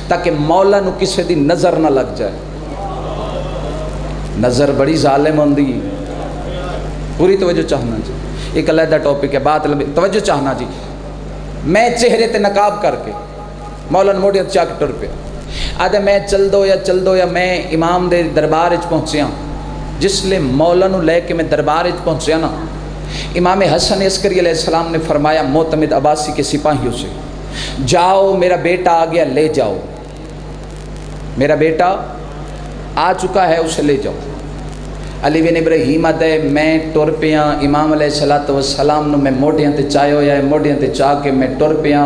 تاکہ مولا نو کسے دی نظر نہ لگ جائے۔ نظر بڑی ظالم ہوندی، پوری توجہ چاہنا جی، ایک علیحدہ ٹاپک ہے، بات توجہ چاہنا جی۔ میں چہرے تے نقاب کر کے مولا نو موڑیاں تے چاہ کے ٹر پیا۔ آدھے میں چل دو یا میں امام دے دربار اچ پہنچیا، جس لئے مولا نو لے کے میں دربار اچ پہنچیا نا، امام حسن عسکری علیہ السلام نے فرمایا معتمد عباسی کے سپاہیوں سے، جاؤ میرا بیٹا آ گیا، لے جاؤ، میرا بیٹا آ چکا ہے، اسے لے جاؤ۔ علی بن ابراہیم آدھے میں ٹر پیا، امام علیہ السلام نو میں موڑیاں تے چاہے ہویا ہے، موڑیاں تے چاہ کے میں ٹر پیا۔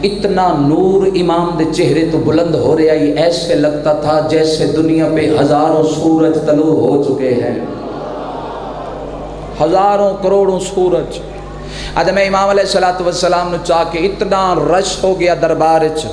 اتنا نور امام دے چہرے تو بلند ہو رہا ہے، ایسے لگتا تھا جیسے دنیا پہ ہزاروں سورج طلوع ہو چکے ہیں، ہزاروں کروڑوں سورج۔ آدھے میں امام علیہ السلام نو چاہ کے اتنا رش ہو گیا دربار اچ،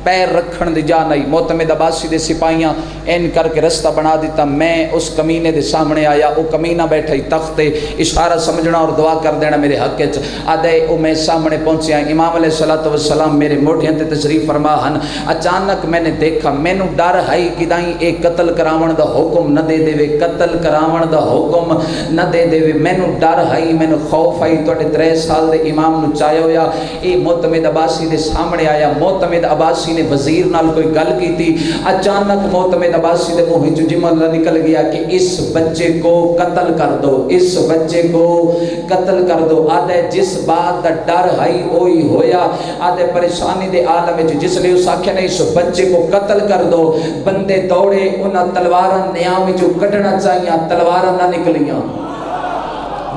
پیر رکھن دی جا نہیں، معتمد عباسی دے سپاہیاں این کر کے رستہ بنا دیتا۔ میں اس کمینے دے سامنے آیا، وہ کمینہ بیٹھا ہی تخت، اشارہ سمجھنا اور دعا کر دینا میرے حق وچ۔ آدھے او میں سامنے پہنچیا، امام علیہ السلام میرے موڑیاں تے تشریف فرما ہن۔ اچانک میں نے دیکھا، مینو ڈر ہے کدائیں اے قتل کراون دا حکم نہ دے دے، قتل کراون دا حکم نہ دے دے، مینو ڈر ہے، مینو خوف ہے، تواڈے 3 سال دے امام نو چاہیا ہویا، اے معتمد عباسی دے سامنے آیا۔ معتمد عباسی نے وزیر نال کوئی گل کی تھی، اچانک معتمد عباسی دے منہ وچوں جملہ نکل گیا کہ اس بچے کو قتل کر دو، اس بچے کو قتل کر دو۔ آدھے جس بات دا ڈر ہے وہی ہویا۔ آدھے پریشانی دے عالم وچ جس لئے اس آکھیا نے اس بچے کو قتل کر دو، بندے دوڑے، انہاں تلواراں نیام وچوں کڈنا چاہیاں، تلواراں نہ نکلیاں۔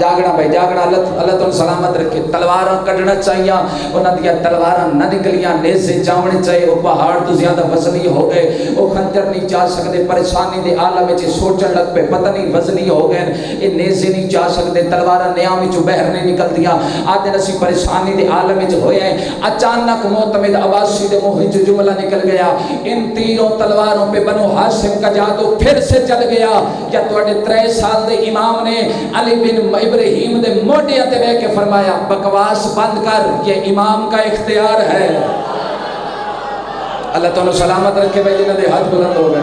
جاگنا بھائی جاگنا، اللہ تعالیٰ سلامت رکھے۔ تلواراں کڈنا چاہیے، انہاں دیا تلواراں نہ نکلیاں، نیزے چاونے چاہیے، وہ پہاڑ تو زیادہ وزنی ہو گئے، وہ خنجر نہیں چاہ سکتے۔ پریشانی دے عالم وچ سوچن لگ پے، پتہ نہیں وزنی ہو گئے، یہ نیزے نہیں چاہ سکتے، تلواراں نیام وچوں باہر نہیں نکلدیاں۔ آدھے نسی پریشانی دے عالم وچ ہوئے ہیں، اچانک معتمد عباسی دے منہ وچوں جملہ نکل گیا، ان تیروں تلواروں پہ بنو ہاشم کا جادو پھر سے چل گیا۔ کیا تواڈے 3 سال دے امام نے علی بن ابراہیم دے موڈیاں تے بے کے فرمایا بکواس بند کر، یہ امام کا اختیار ہے۔ اللہ تعالیٰ سلامت رکھے بھائی، جنہوں نے ہاتھ بلند ہو گئے۔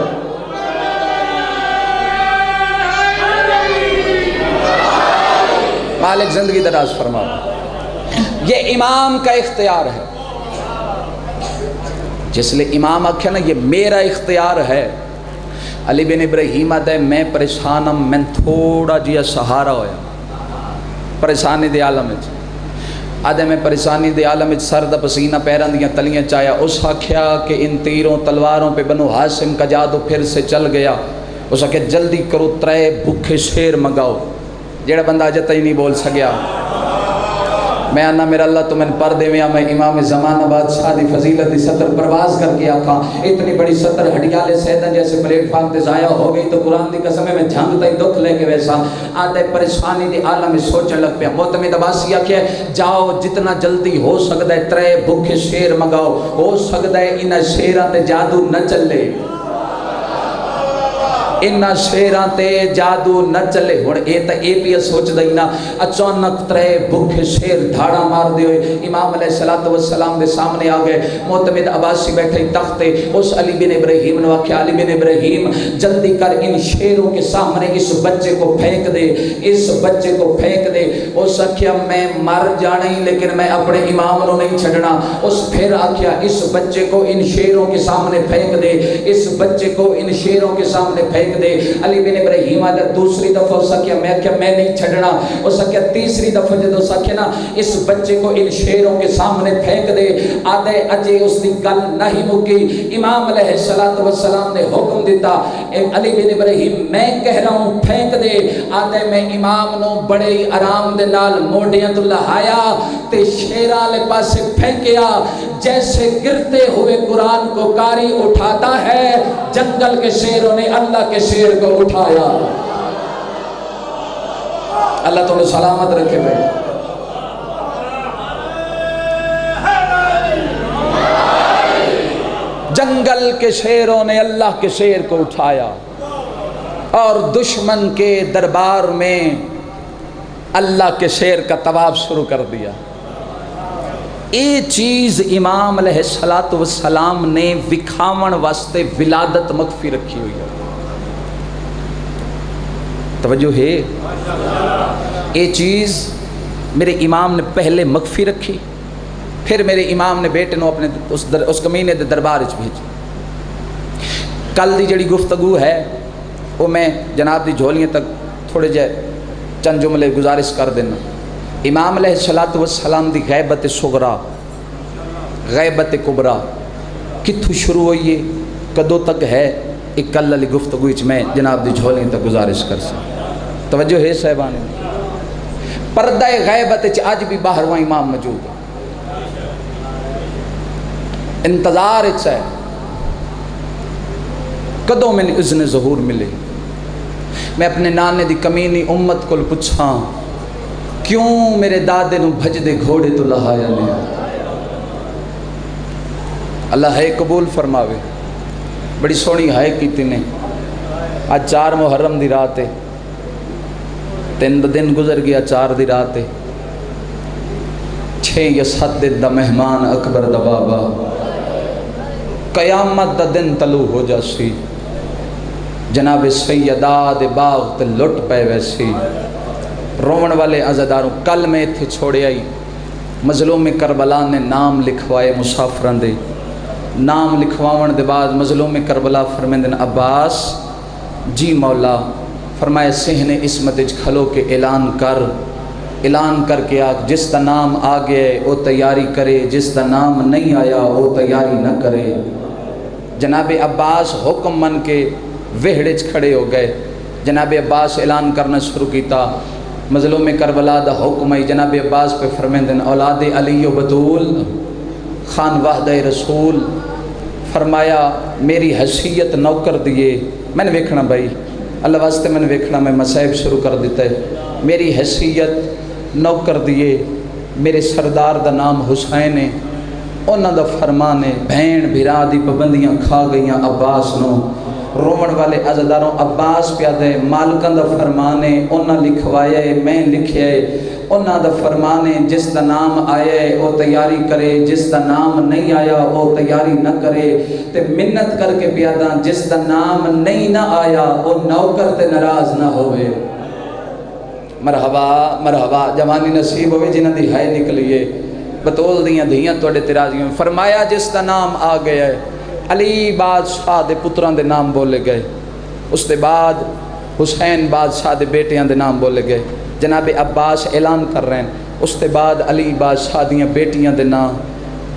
مالک زندگی دراز فرما. یہ امام کا اختیار ہے. جس لئے امام آکھیا نا یہ میرا اختیار ہے. علی بن ابراہیم آدھے میں پریشانم میں تھوڑا جیا سہارا ہویا پریشانی دے عالم وچ. آدھے میں پریشانی دے عالم وچ سر دا پسینہ پیران دیاں تلیاں چایا. اس آکھیا کہ ان تیروں تلواروں پہ بنو ہاشم کا جادو پھر سے چل گیا. اس آکھیا جلدی کرو 3 بھوکے شیر منگاؤ. جیڑا بندہ جتا ہی نہیں بول سکیا. میں آنا میرا اللہ تمہیں پردے میں میں امام زمانہ بادشاہ دی فضیلت دی سطر پرواز کر کے آکھا. اتنی بڑی سطر ہڈیالے سیدن جیسے پلیٹ فارم تے ضائع ہو گئی تو قرآن دی قسم میں جھنگ تے دکھ لے کے ویسا. آدھے پریشانی دی عالم میں سوچنے لگ پیا. معتمد عباسی آکھے جاؤ جتنا جلدی ہو سکتا ہے 3 بھوکے شیر منگاؤ. ہو سکتا ہے انہاں شیراں تے جادو نہ چلے. انہاں شیران تے جادو نہ چلے. ہن اے تے اے پیا سوچ دینا اچانک 3 بھوکے شیر دھاڑا مار دے ہوئے امام علیہ السلام دے سامنے آ گئے. معتمد عباسی بیٹھے تخت تے. اس علی بن ابراہیم نے واقعہ علی بن ابراہیم جلدی کر ان شیروں کے سامنے اس بچے کو پھینک دے. اس بچے کو پھینک دے. اس آکھیا میں مر جانا ہی لیکن میں اپنے امام نو نہیں چھڑنا. اس پھر آکھیا اس بچے کو ان شیروں کے سامنے پھینک دے. اس بچے کو ان شیروں کے سامنے پھینک دے. علی بن ابراہیم آدھے دوسری دفعہ اس آکھیا میں نہیں چھڑنا. اس آکھیا تیسری دفعہ جب اس آکھیا نا اس بچے کو ان شیروں کے سامنے پھینک دے. آدھے اجے اس دی گل نہیں مکی. امام علیہ السلام نے حکم دیتا علی بن ابراہیم میں کہہ رہا ہوں پھینک دے. آدھے میں امام نو بڑے آرام دے نال موڈیاں تو لہایا تے شیران لے پاسے پھینکیا. جیسے گرتے ہوئے قرآن کو کاری اٹھاتا ہے جنگل کے شیروں نے اللہ کے شیر کو اٹھایا. اللہ تو سلامت رکھے بھائی. جنگل کے شیروں نے اللہ کے شیر کو اٹھایا اور دشمن کے دربار میں اللہ کے شیر کا طواف شروع کر دیا. یہ چیز امام علیہ السلام نے وکھاون واسطے ولادت مخفی رکھی ہوئی ہے. توجہ ہے. یہ چیز میرے امام نے پہلے مخفی رکھی پھر میرے امام نے بیٹے نو اپنے اس کمینے دے دربار وچ بھیجی. کل دی جڑی گفتگو ہے وہ میں جناب دی جھولیاں تک تھوڑے جے چند جملے گزارش کر دینا. امام علیہ السلام دی غیبت صغرا غیبت کبرا کتھوں شروع ہوئی ہے کدوں تک ہے ایک کل علی گفتگو وچ میں جناب دی جھولیاں تک گزارش کر سکتا. توجہ ہے صاحبان. پردہ غیبت وچ اج بھی باہرواں امام موجود ہے. انتظار وچ ہے کدوں میں اذن ظہور ملے. میں اپنے نانے دی کمینی امت کو پوچھاں کیوں میرے دادے نو بھج دے گھوڑے تو لہایا نے. اللہ ہے قبول فرماوے. بڑی سونی ہے کیتی نے. آج 4 محرم دی رات ہے. 3 دن گزر گیا 4 دی رات ہے. 6 یا 7 دن دا مہمان اکبر دا بابا. قیامت دا دن طلوع ہو جاسی. جناب سیدہ دے باغ تے لٹ پے ویسی. رومن والے عزاداروں کل میں تھے چھوڑے آئی. مظلوم کربلا نے نام لکھوائے مسافران دے. نام لکھواون دے بعد مظلوم کربلا فرمیندن عباس جی مولا. فرمائے سہن اسمت کھلو کے اعلان کر کے آگ جس دا نام آ گئے وہ تیاری کرے جس دا نام نہیں آیا وہ تیاری نہ کرے. جناب عباس حکم من کے وہڑے کھڑے ہو گئے. جناب عباس اعلان کرنا شروع کیتا. مظلوم کربلا دا حکم ہے. جناب عباس پہ فرمیندن اولاد علی و بطول خان وحدہ رسول. فرمایا میری حیثیت نوکر دیے. میں نے ویکھنا بھائی اللہ واسطے میں نے ویکھنا میں مسائب شروع کر دیتا ہے. میری حیثیت نوکر دیے. میرے سردار دا نام حسین ہے. انہاں دا فرمان ہے. بھین بھرا دی پابندیاں کھا گئیاں عباس نو. رومن والے عزاداروں عباس پیادے مالکان دا فرمان ہے. انہاں لکھوایا ہے میں لکھیا ہے. انہاں دا فرمان ہے جس دا نام آیا ہے وہ تیاری کرے جس دا نام نہیں آیا وہ تیاری نہ کرے. تے منت کر کے پیادا جس دا نام نہیں نہ آیا وہ نوکر تے ناراض نہ ہوئے. مرحبا مرحبا جوانی نصیب ہوئے جنہاں دی ہائے نکلیے بطول دیاں دھیاں توڑے ترازیوں فرمایا جس دا نام آ گیا ہے علی بادشاہ دے پتران دے نام بولے گئے اس دے بعد حسین بادشاہ دے بیٹیاں دے نام بولے گئے جناب عباس اعلان کر رہے ہیں اس دے بعد علی بادشاہ دیاں بیٹیاں دے نام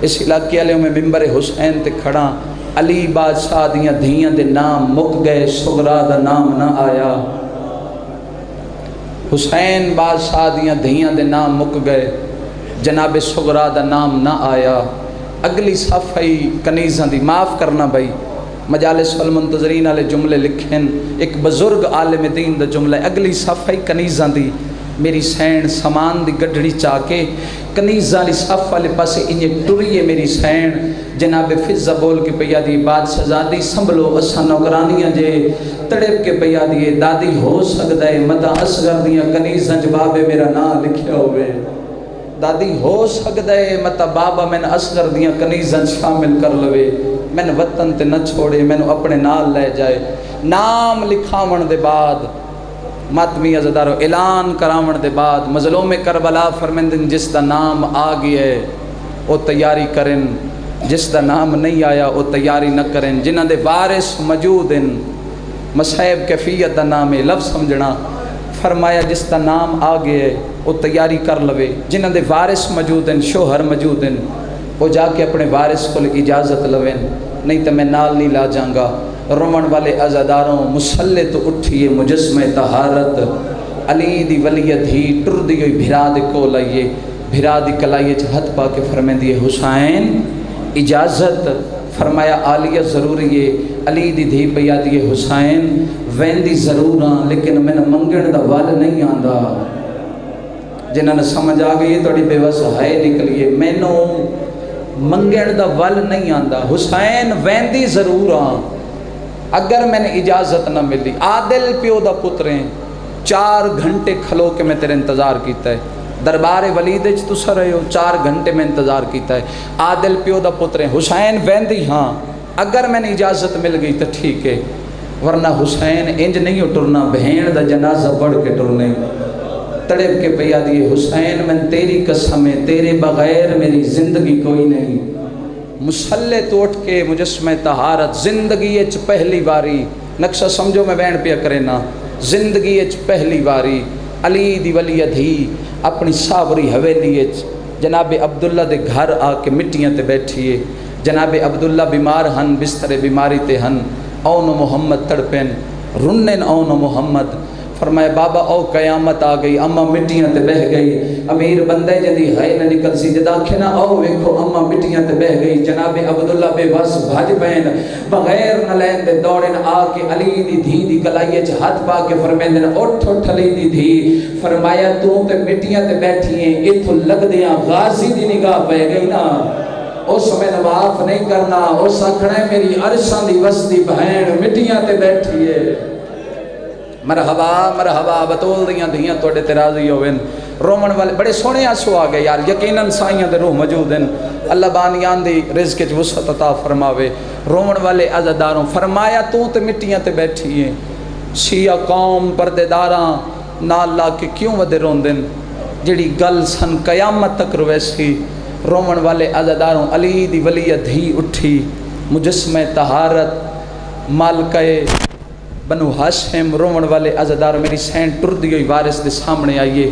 اس علاقے والے میں ممبر حسین تے کھڑا علی بادشاہ دیاں دھیاں دے نام مک گئے سغرا دا نام نہ آیا حسین بادشاہ دیاں دھیاں دے نام مک گئے جناب سغرا دا نام نہ آیا اگلی صفحی کنیزاں دی معاف کرنا بھائی مجالس والمنتظرین والے جملے لکھیں ایک بزرگ عالم دین دا جملہ اگلی صفحی کنیزاں دی میری سین سامان دی گڈڑی چاہ کے کنیزاں لی صف والے پاسے انہیں ٹریے میری سین جناب فضہ بول کے پیا دی بادشاہ زادی سنبھلو اساں نوکرانیاں جے تڑپ کے پیا دیے دادی ہو سکتا ہے متا اصغر دیاں کنیزاں جواب میرا نام لکھیا ہوئے دادی ہو سکتا ہے متا بابا میں اصغر دیاں کنیزاں شامل کر لوے میں وطن تے نہ چھوڑے میں اپنے نال لے جائے نام لکھاون دے بعد ماتمی عزدارو اعلان کراون دے بعد مظلوم کربلا فرمندن جس دا نام آ گیا ہے وہ تیاری کریں جس دا نام نہیں آیا وہ تیاری نہ کریں جنہاں دے وارث موجود ہیں مصحب کیفیت دا نام ہے لفظ سمجھنا فرمایا جس دا نام آ گیا ہے وہ تیاری کر لوے جنہاں دے وارث موجود ہیں شوہر موجود ہیں وہ جا کے اپنے وارث کو اجازت لویں نہیں تو میں نال نہیں لا جاؤں گا رومن والے عزاداروں مسلح تو اٹھئے مجسمہ طہارت علی دی ولیت ہی ٹر دی ہوئی بھرا دے کو لائیے بھرا دی کلائیے ہتھ پا کے فرمائیں دیئے حسین اجازت فرمایا آلیہ ضروری ہے علی دی دھی پیا دیئے حسین ویندی ضرور ہاں لیکن میں نے منگن دا وال نہیں آندہ جنہاں نے سمجھ آ گئی توڑی بے وس ہائے نکلیے میں نو منگن دا وال نہیں آندہ حسین ویندی ضرور ہاں اگر میں نے اجازت نہ ملی عادل پیو دا پتریں 4 گھنٹے کھلو کے میں تیرے انتظار کیتا ہے دربار ولید تو سر رہے ہو 4 گھنٹے میں انتظار کیتا ہے عادل پیو دا پتریں حسین ویندی ہاں اگر میں نے اجازت مل گئی تو ٹھیک ہے ورنہ حسین انج نہیں اٹرنا بہین دا جنازہ پڑھ کے ٹرنے تڑپ کے پیا دیئے حسین میں تیری قسم ہے تیرے بغیر میری زندگی کوئی نہیں مسلح تو اٹھ کے مجسمہ طہارت زندگی اچ پہلی باری نقشہ سمجھو میں بین پیا کرے نا زندگی اچ پہلی باری علی دی ولیت ہی اپنی صابری حویلی اچ جناب عبداللہ دے گھر آ کے مٹیاں تے بیٹھیے جناب عبداللہ بیمار ہن بستر بیماری تے ہن اون محمد تڑپین رنن اون محمد فرمایا بابا او قیامت آ گئی اما مٹیاں تے بہ گئی امیر بندے جدی ہائے نہ نکل سی جدا کھنا او ویکھو اما مٹیاں تے بہ گئی جناب عبداللہ بے بس بھج پین بغیر نہ لین دے دوڑن آ کے علی دی دھی دی کلائی وچ ہاتھ پا کے فرمیندے اٹھ اٹھ علی دی دھی فرمایا تو تے مٹیاں تے بیٹھی ہیں ایتھوں لگدیاں غازی دی نگاہ پہ گئی نا اس میں معاف نہیں کرنا اس آکھنا میری عرشاں دی وسطی بہن مٹیاں تے بیٹھی ہے مرحبا مرحبا بطول دیاں دھیاں توڑے ترازی ہوئن رومن والے بڑے سونے آنسو آ گئے یار یقیناً سائیاں دے روح موجود ہیں اللہ بانیان دی رزق وسعت عطا فرماوے رومن والے عزاداروں فرمایا تو تے مٹیاں تے بیٹھی ہیں شیعہ قوم پردے داراں نال لا کے کیوں ودے روندن جڑی گل سن قیامت تک رویسی رومن والے عزاداروں علی دی ولیت ہی اٹھی مجسمہ طہارت مالکہ بنو ہاشم رومن والے عزادار میری سین ٹر دی ہوئی وارث دے سامنے آئیے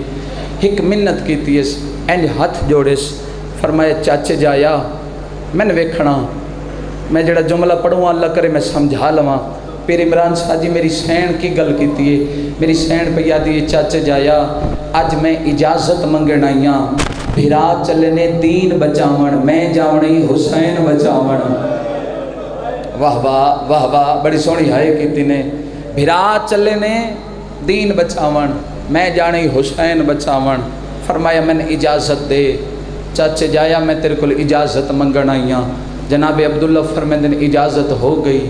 ایک منت کی تیس اینج ہاتھ جوڑس فرمایا چاچے جایا میں نے ویکھنا میں جڑا جملہ پڑھوں اللہ کرے میں سمجھا لواں پیر عمران صاحب جی میری سین کی گل کیتی ہے میری سین پہ یاد ہے چاچے جایا اج میں اجازت منگن آئیاں بھرا چلے نے دین بچاون میں جاونی حسین بچاون واہ واہ واہ واہ بڑی سونی ہائے کیتی نے بھرا چلے نے دین بچاون میں جانی حسین بچاون فرمایا میں نے اجازت دے چاچے جایا میں تیرے کو اجازت منگن آئیاں جناب عبداللہ فرمیندن اجازت ہو گئی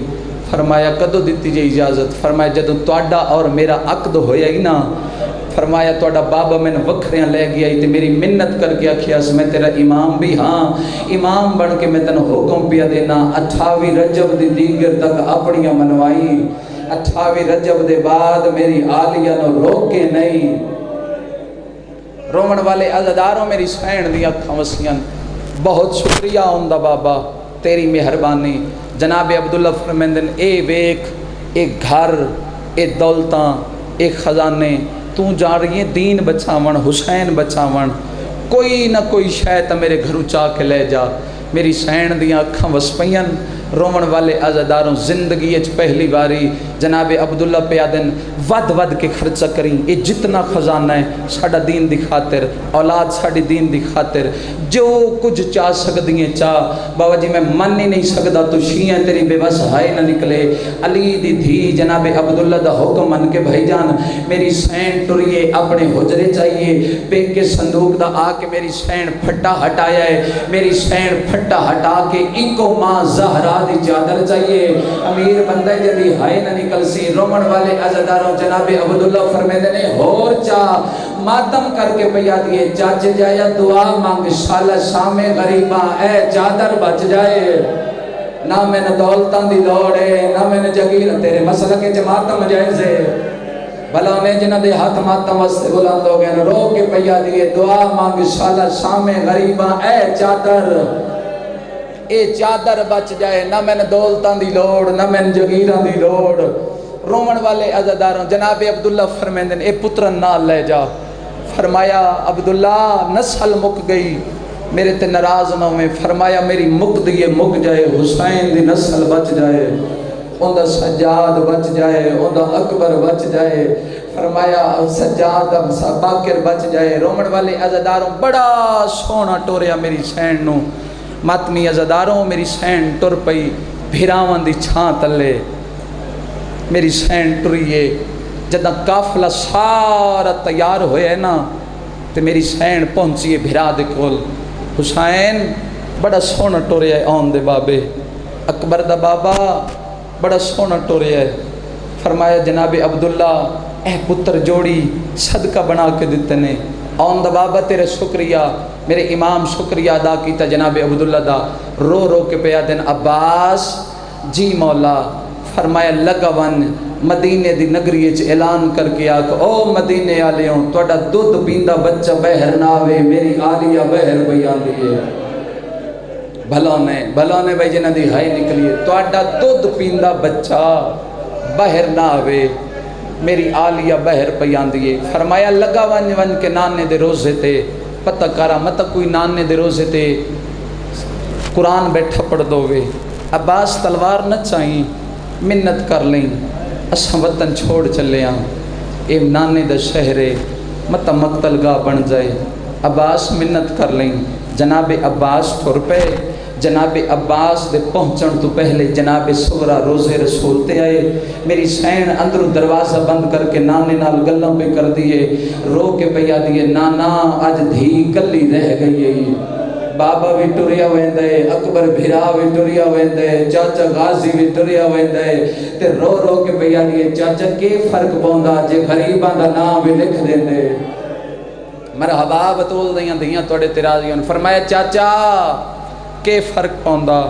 فرمایا کدو دیتی جے اجازت فرمایا جدو توڑا اور میرا عقد ہویا ہی نا فرمایا توڑا بابا میں نے وکھریاں لے گیا تے میری منت کر کے کھیاس میں تیرا امام بھی ہاں امام بن کے میں تن حکم پیا دینا 28 رجب دی دیگر تک اپنیاں منوائی 28 رجب دے بعد میری آلیہ نو روکے نہیں رومن والے عزاداروں میری سین دی اکھاں وسیاں بہت شکریہ ہوندا بابا تیری مہربانی جناب عبداللہ فرمیندن اے ویکھ اے گھر اے دولتاں اے خزانے تو جا رہی ہے دین بچاون حسین بچاون کوئی نہ کوئی شاید میرے گھروں چاہ کے لے جا میری سین دیاں اکھاں وسپیاں رومن والے عزاداروں زندگی اچ پہلی باری جناب عبداللہ پیادن ود کے خرچہ کریں یہ جتنا خزانہ ہے ساڑا دین دی خاطر اولاد ساڑی دین دی خاطر جو کچھ چاہ سکتی ہیں چاہ بابا جی میں من ہی نہیں سکتا تو شیعہ تیری بے بس ہائے نہ نکلے علی دی دھی جناب عبداللہ دا حکم من کے بھائی جان میری سین ٹریے اپنے حجرے چاہیے بے کے صندوق دا آ کے میری سین پھٹا ہٹایا ہے میری سین پھٹا ہٹا کے ایکو ماں زہرا دی چادر چاہیے امیر بندہ جدی ہائے نہ نکل سی رومن والے عزاداروں جناب عبداللہ فرمیدے نے ہور چاہ ماتم کر کے پیا دیئے چاچے جایا دعا مانگ شالا شام غریباں اے چادر بچ جائے نہ میں نے دولتاں دی دوڑے نہ میں نے جگیر تیرے مسئلہ کے جماعتم جائزے بھلا انہیں جنہ دے ہاتھ ماتم وستے بلند ہو گئے رو کے پیا دیئے دعا مانگ شالا شام غریباں اے چادر اے چادر بچ جائے نہ میں نے دولتاں دی لوڑ نہ میں نے جگیران دی لوڑ رومن والے عزاداروں جناب عبداللہ فرمیندن اے پترن نہ لے جا فرمایا عبداللہ نسل مک گئی میرے تے ناراض نہ میں فرمایا میری مک دیئے مک جائے حسین دی نسل بچ جائے ان دا سجاد بچ جائے ان دا اکبر بچ جائے فرمایا سجاد باکر بچ جائے رومن والے عزاداروں بڑا سونا ٹوریا میری سین نو ماتمی عزاداروں میری سین ٹر پئی بھیراوان دی چھان تلے میری سین ٹریے جدہ کافلہ سارا تیار ہوئے ہے نا تو میری سین پہنچیے بھیرا دے کول حسین بڑا سونا ٹوریا ہے آن دے بابے اکبر دا بابا بڑا سونا ٹوریا ہے فرمایا جناب عبداللہ اے پتر جوڑی صدقہ بنا کے دیتے نے آن دا بابا تیرے شکریہ میرے امام شکریہ ادا کیتا جناب عبداللہ دا رو رو کے پیا دن عباس جی مولا فرمایا لگا ون مدینے دی نگری اچ اعلان کر کے آکھ او مدینے آلیوں توڑا دودھ پیندہ بچہ بہر ناوے میری آلیہ بہر بیان دیئے بھلونے بھائی جنہ دی ہائی نکلیے توڑا دودھ پیندہ بچہ بہر ناوے میری آلیہ بہر بیان دیئے فرمایا لگا ون کے نانے دے روزے تے پتہ کارا مت کوئی نانے دے روزے تے قرآن بیٹھا پڑھ دوگے عباس تلوار نہ چاہیں منت کر لیں اساں وطن چھوڑ چلے آں اے نانے دا شہرے مت مقتل گاہ بن جائے عباس منت کر لیں جناب عباس ٹھر پہ جناب عباس دے پہنچن تو پہلے جناب صغرا روزے رسول تے آئے میری سین اندر دروازہ بند کر کے نانے نال گلوں پہ کر دیئے رو کے پیا دیئے نانا آج دھی گلی رہ گئی ہے بابا بھی ٹوریا ویندے اکبر بھیرا بھی ٹوریا ویندے چاچا غازی بھی ٹوریا ویندے تے رو رو کے پیا دیئے چاچا کے فرق بوندا جے غریباں دا نام بھی لکھ دیندے مرحبا بطول دیاں توڑے تیرازیوں فرمایا چاچا کے فرق پوندا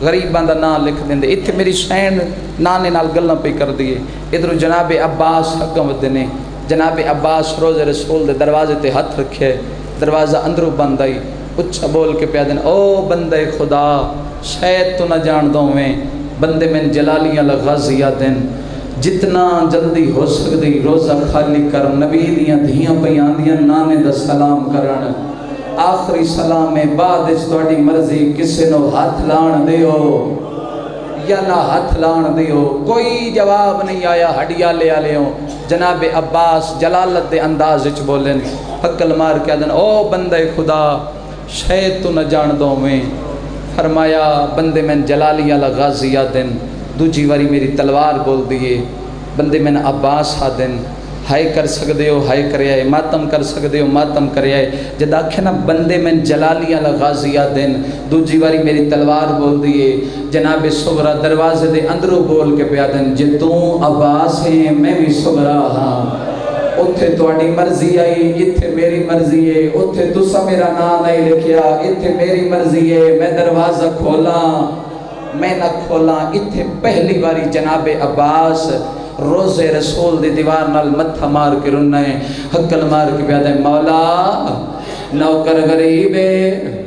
غریباں دا نام لکھ دیندے اتھے میری سین نانے نال گلنا پہ کر دیئے ادھر جناب عباس حکم ودنے جناب عباس روز رسول دے دروازے تے ہاتھ رکھے دروازہ اندرو بند آئی اچھا بول کے پیا دن او بندے خدا شاید تو نہ جان دوں میں بندے میں جلالیاں لغازیہ دن جتنا جلدی ہو سکتی روزہ خالی کر نبی دیاں دھیاں پیاں دیاں نانے دا سلام کرن آخری سلام میں بعد اس توڑی مرضی کسے نو ہاتھ لان دیو یا نہ ہاتھ لان دیو کوئی جواب نہیں آیا ہڈیا لے آلیوں جناب عباس جلالت دے انداز اچ بولن حقل مار کے دن او بندے خدا شاید تو نہ جان دوں میں فرمایا بندے میں جلالیہ لغازیہ دن دوجی واری میری تلوار بول دیئے بندے میں عباس ہا دن ہائے کر سکتے ہو ہائے کرے آئے ماتم کر سکتے ہو ماتم کرے آئے جد آکھے نا بندے میں جلالیہ لغازیہ دن دوجی واری میری تلوار بول دیئے جناب صغرا دروازے دے اندروں بول کے پیا دن جے توں عباس ہیں میں بھی صغرا ہاں اتھے توڑی مرضی آئی اتھے میری مرضی ہے اتھے تسا میرا نام نہیں لکھیا اتھے میری مرضی ہے میں دروازہ کھولا میں نہ کھولا اتھے پہلی باری جناب عباس روزے رسول دی دیوار نال متھا مار کے رننا ہے حقل مار کے پیادہ ہے مولا نوکر غریب ہے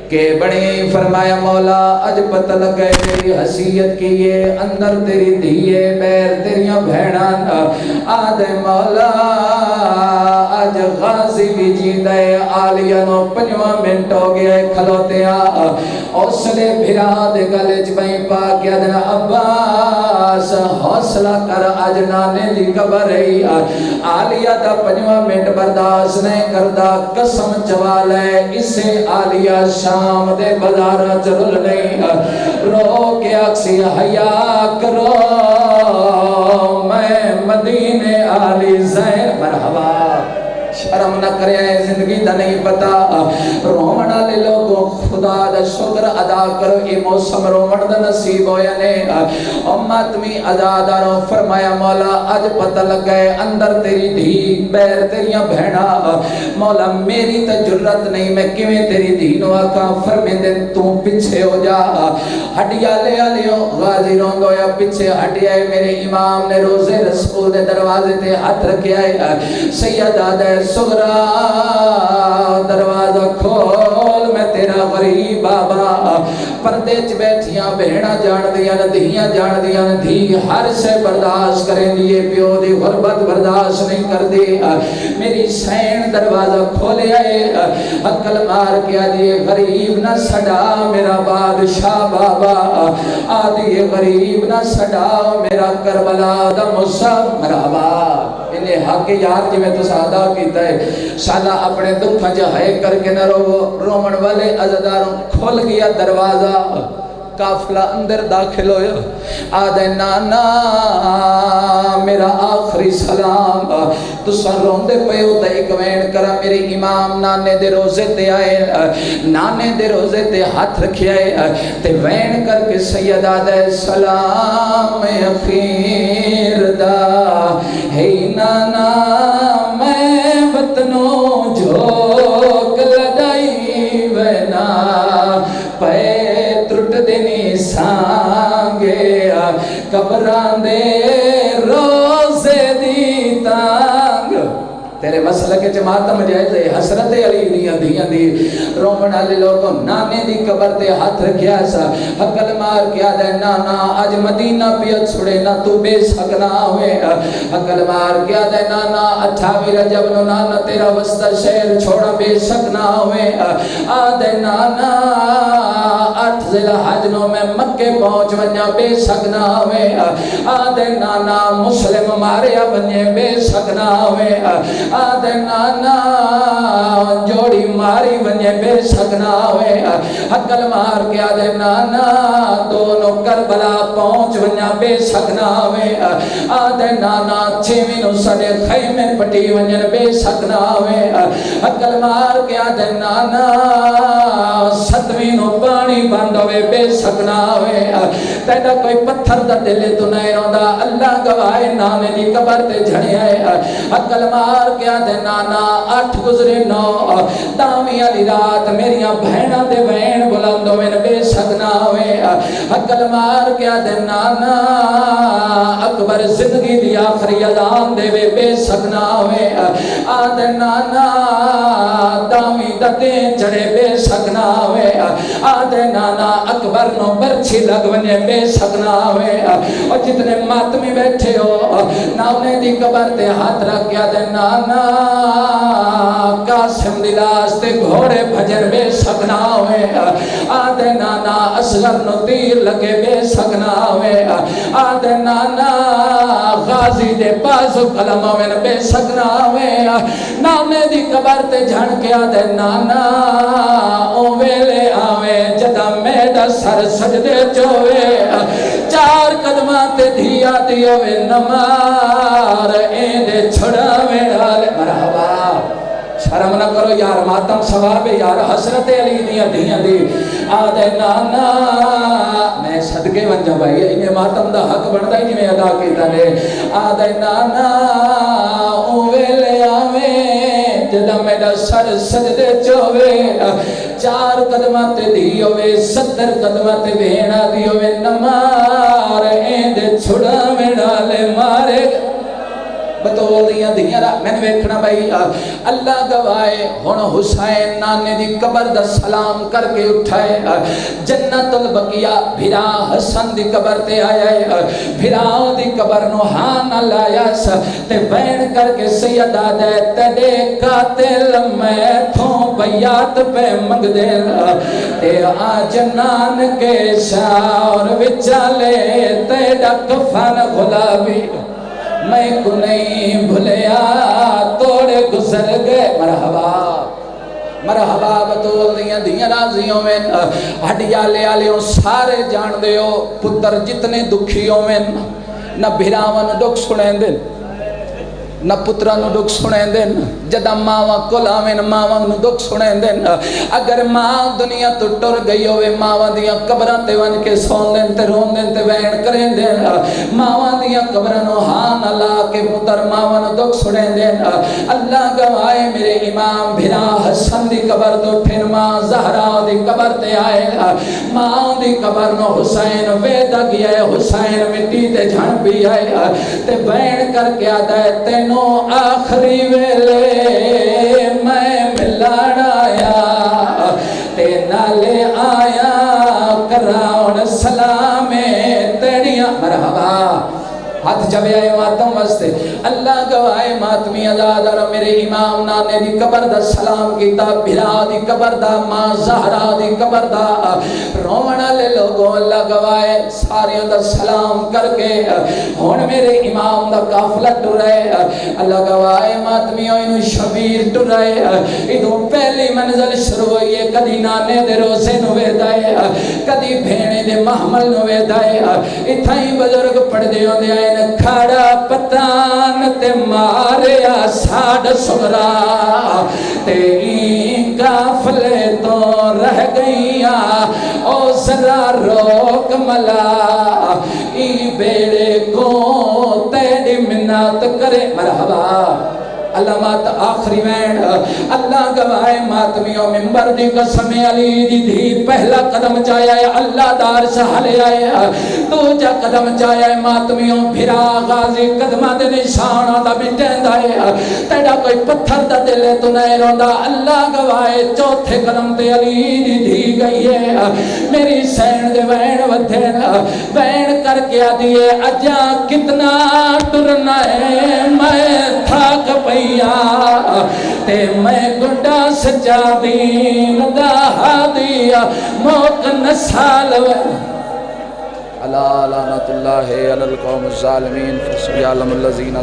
کہ بڑی فرمایا مولا اج پتہ لگے تیری حیثیت کی ہے اندر تیری دھیے بیر تیریاں بھیناں آدھے مولا اج غازی بھی جیتا ہے آلیہ نو 5 منٹ ہو گیا ہے کھلوتے حوصلے بھرا دے گلے چبائیں پا کیا دنا عباس حوصلہ کر اج نانے دی قبر رہی آلیہ دا 5 منٹ برداشت نہیں کردہ قسم چوالے اسے آلیہ شام دے بازارہ چرل نہیں رو کے اکسی حیاء کرو میں مدینے آلی زین مرحبا شرم نہ کرے زندگی دا نہیں پتا رومنہ لے لوگوں خدا دا شکر ادا کرو یہ موسم رومن دا نصیب ہویا نے امتمی ازاداروں فرمایا مولا آج پتہ لگے اندر تیری دھی بیر تیریاں بھیڑا مولا میری تجرت نہیں میں کیویں تیری دھینوں آکا فرمے دن تو پچھے ہو جا ہٹیا لے آلیوں غازی رونگو یا پچھے ہٹیا ہے میرے امام نے روزے رسول دے دروازے تے ہاتھ رکھیا ہے سید آدھے سغرا دروازہ کھول میں تیرا غریب بابا پردے چ بیٹھیاں بہنا جان دیاں دھیاں جان دیاں دھی ہر سے برداشت کریں دیئے پیو دی غربت برداشت نہیں کر دی میری سین دروازہ کھولے آئے عقل مار کیا دیئے غریب نہ سڑا میرا بادشاہ بابا آدھی غریب نہ سڑا میرا کربلا دا مصب مرحبا انہیں حق یار جی میں تو سادہ کیتا ہے سالہ اپنے دکھ جہائے کر کے نہ رومن والے عزداروں کھول گیا دروازہ کافلہ اندر داخل ہویا آدھے نانا میرا آخری سلام تو سن روندے پہ ہوتا ایک وین کرا میرے امام نانے دے روزے تے آئے نانے دے روزے تے ہاتھ رکھے آئے تے وین کر کے سید آدھے سلام اخیر دا ہے نانا میں وطنوں جھوک لدائی وینا پہ ترٹ دینی سانگے قبران دے روزے دی تانگ تیرے مسئلہ کے جماعتم جائزے حسرت علی دیاں دی رومن علی لوگوں نانے دی قبر تے ہاتھ رکھیا سا حقل مار کیا دے نانا آج مدینہ پیت چھڑے نہ تو بے سکنا ہوئے حقل مار کیا دے نانا 28 رجب نو نانا تیرا وسط شہر چھوڑا بے سکنا ہوئے آدھے نانا 8 ذی الحج نو میں مکے پہنچ ونیا بے سکنا ہوئے آدھے نانا مسلم ماریا ونیا بے سکنا ہوئے آدھے نانا جوڑی ماری ونیا بے سکنا ہوئے حقل مار کے آدھے نانا دونوں کربلا پہنچ ونیا بے سکنا ہوئے آدھے نانا 6ویں نو سڑے خیمے پٹی ونیا بے سکنا ہوئے حقل مار کے آدھے نانا 7ویں نو پانی بند ہوئے بے سکنا ہوئے تیڑا کوئی پتھر دا دلے تو نہیں روندا اللہ گواہے نانے دی قبر تے جھڑے آئے حقل مار کیا دے نانا 8 گزرے 9 دامی علی رات میریاں بہنہ دے بہن بلندوں میں بے سکنا ہوئے حقل مار کیا دے نانا اکبر زندگی دی آخری اذان دے بے سکنا ہوئے آدھے نانا دامی دتیں چڑے بے سکنا ہوئے آدھے نانا اکبر نو برچھی لگ ونجے بے سکنا ہوئے اور جتنے ماتمی بیٹھے ہو نانے دی قبر تے ہاتھ رکھ کیا دے نانا قاسم دلاستے گھوڑے بھجر بے سکنا ہوئے آدھے نانا اصغر نو تیر لگے بے سکنا ہوئے آدھے نانا غازی دے بازو قلموں میں بے سکنا ہوئے نانے دی قبر تے جھن کے آدھے نانا او ویلے آوے جدہ میڈا سر سجدے چوے 4 قدمات دھیا دیوے نمار ایندے چھڑا ویڑا لے مرحبا شرم نہ کرو یار ماتم ثواب یار حسرت علی دیاں دی آدھے نانا میں صدقے ونجا بھائی انہیں ماتم دا حق بڑھتا ہی میں ادا کیتا نے آدھے نانا اوے لے آوے جدہ میرا سر سجدے چوے 4 قدمات دیوے 70 قدمات بھینا دیوے نمار ایندے چھڑا میں ڈالے مارے بطول دیاں دیاں میں نے ویکھنا بھائی اللہ گوائے ہن حسین نانے دی قبر دا سلام کر کے اٹھائے جنت البقیہ بھرا حسن دی قبر تے آیا ہے بھرا دی قبر نو ہاں نہ لایا سا تے بین کر کے سیدہ دے تیرے قاتل میں تھوں بیات پہ منگ دے تے آجنان کے شاور وچالے تیرا کفن غلابی میں کو نہیں بھلیا توڑے گزر گئے مرحبا مرحبا بطول دیاں دیاں رازیوں میں ہڈیا لے آلیوں سارے جان دیو پتر جتنے دکھیوں میں نہ بھراون ڈک سنیں دن نہ پترانو دکھ سنیں دن جدا ماوا کولاویں ماوا نو دکھ سنیں دن اگر ماں دنیا تو ٹر گئی ہوئے ماوا دیاں قبران تے ون کے سون دن تے رون دن تے وین کریں دن ماوا دیاں قبرانو ہاں نہ لا کے پتر ماوا نو دکھ سنیں دن اللہ گوائے میرے امام بھرا حسن دی قبر تو پھر ماں زہرا دی قبر تے آئے ماں دی قبر نو حسین ویدہ گیا ہے حسین مٹی تے جھن بھی آئے تے وین کر کے آدھا ہے تینو آخری ویلے میں ملان آیا تے نالے آیا کراؤن سلامے تیڑیاں مرحبا ہاتھ جبے آئے ماتم وستے اللہ گوائے ماتمی ازاد اور میرے امام نانے دی قبر دا سلام کیتا بھرا دی قبر دا ماں زہرا دی قبر دا رونا لے لوگوں اللہ گوائے ساریوں دا سلام کر کے ہون میرے امام دا قافلہ ٹرے اللہ گوائے ماتمیوں انہوں شبیر ٹرے ادھوں پہلی منزل شروع ہوئی ہے کدی نانے دے روزے نوے دائے کدی بھینے دے محمل نوے دائے اتھائی بزرگ پڑھ دے ہوں دے آئے کھڑا پتان تے ماریا ساڑ سغرا تے این کافلے تو رہ گئیا او ذرا روک ملا ای بیڑے کو تیڑی منات کرے مرحبا اللہ مات آخری وین اللہ گوائے ماتمیوں ممبر دی قسم علی دی دھی پہلا قدم چاہیا ہے اللہ دار سہلے آئے دوجہ قدم چاہیا ہے ماتمیوں بھرا غازی قدمہ دے نشانہ دا بٹین دائے تیڑا کوئی پتھر دا دلے تو نہیں روندہ اللہ گوائے چوتھے قدم تے علی دی دھی گئی ہے میری سین دے وین ودھین وین کر کے آدھیے اجا کتنا ٹرنا ہے میں تھاک پئی تے میں گنڈا سجا دین دا دیا موت نسال اللہ لعنت اللہ علی القوم الظالمین فسبح الذین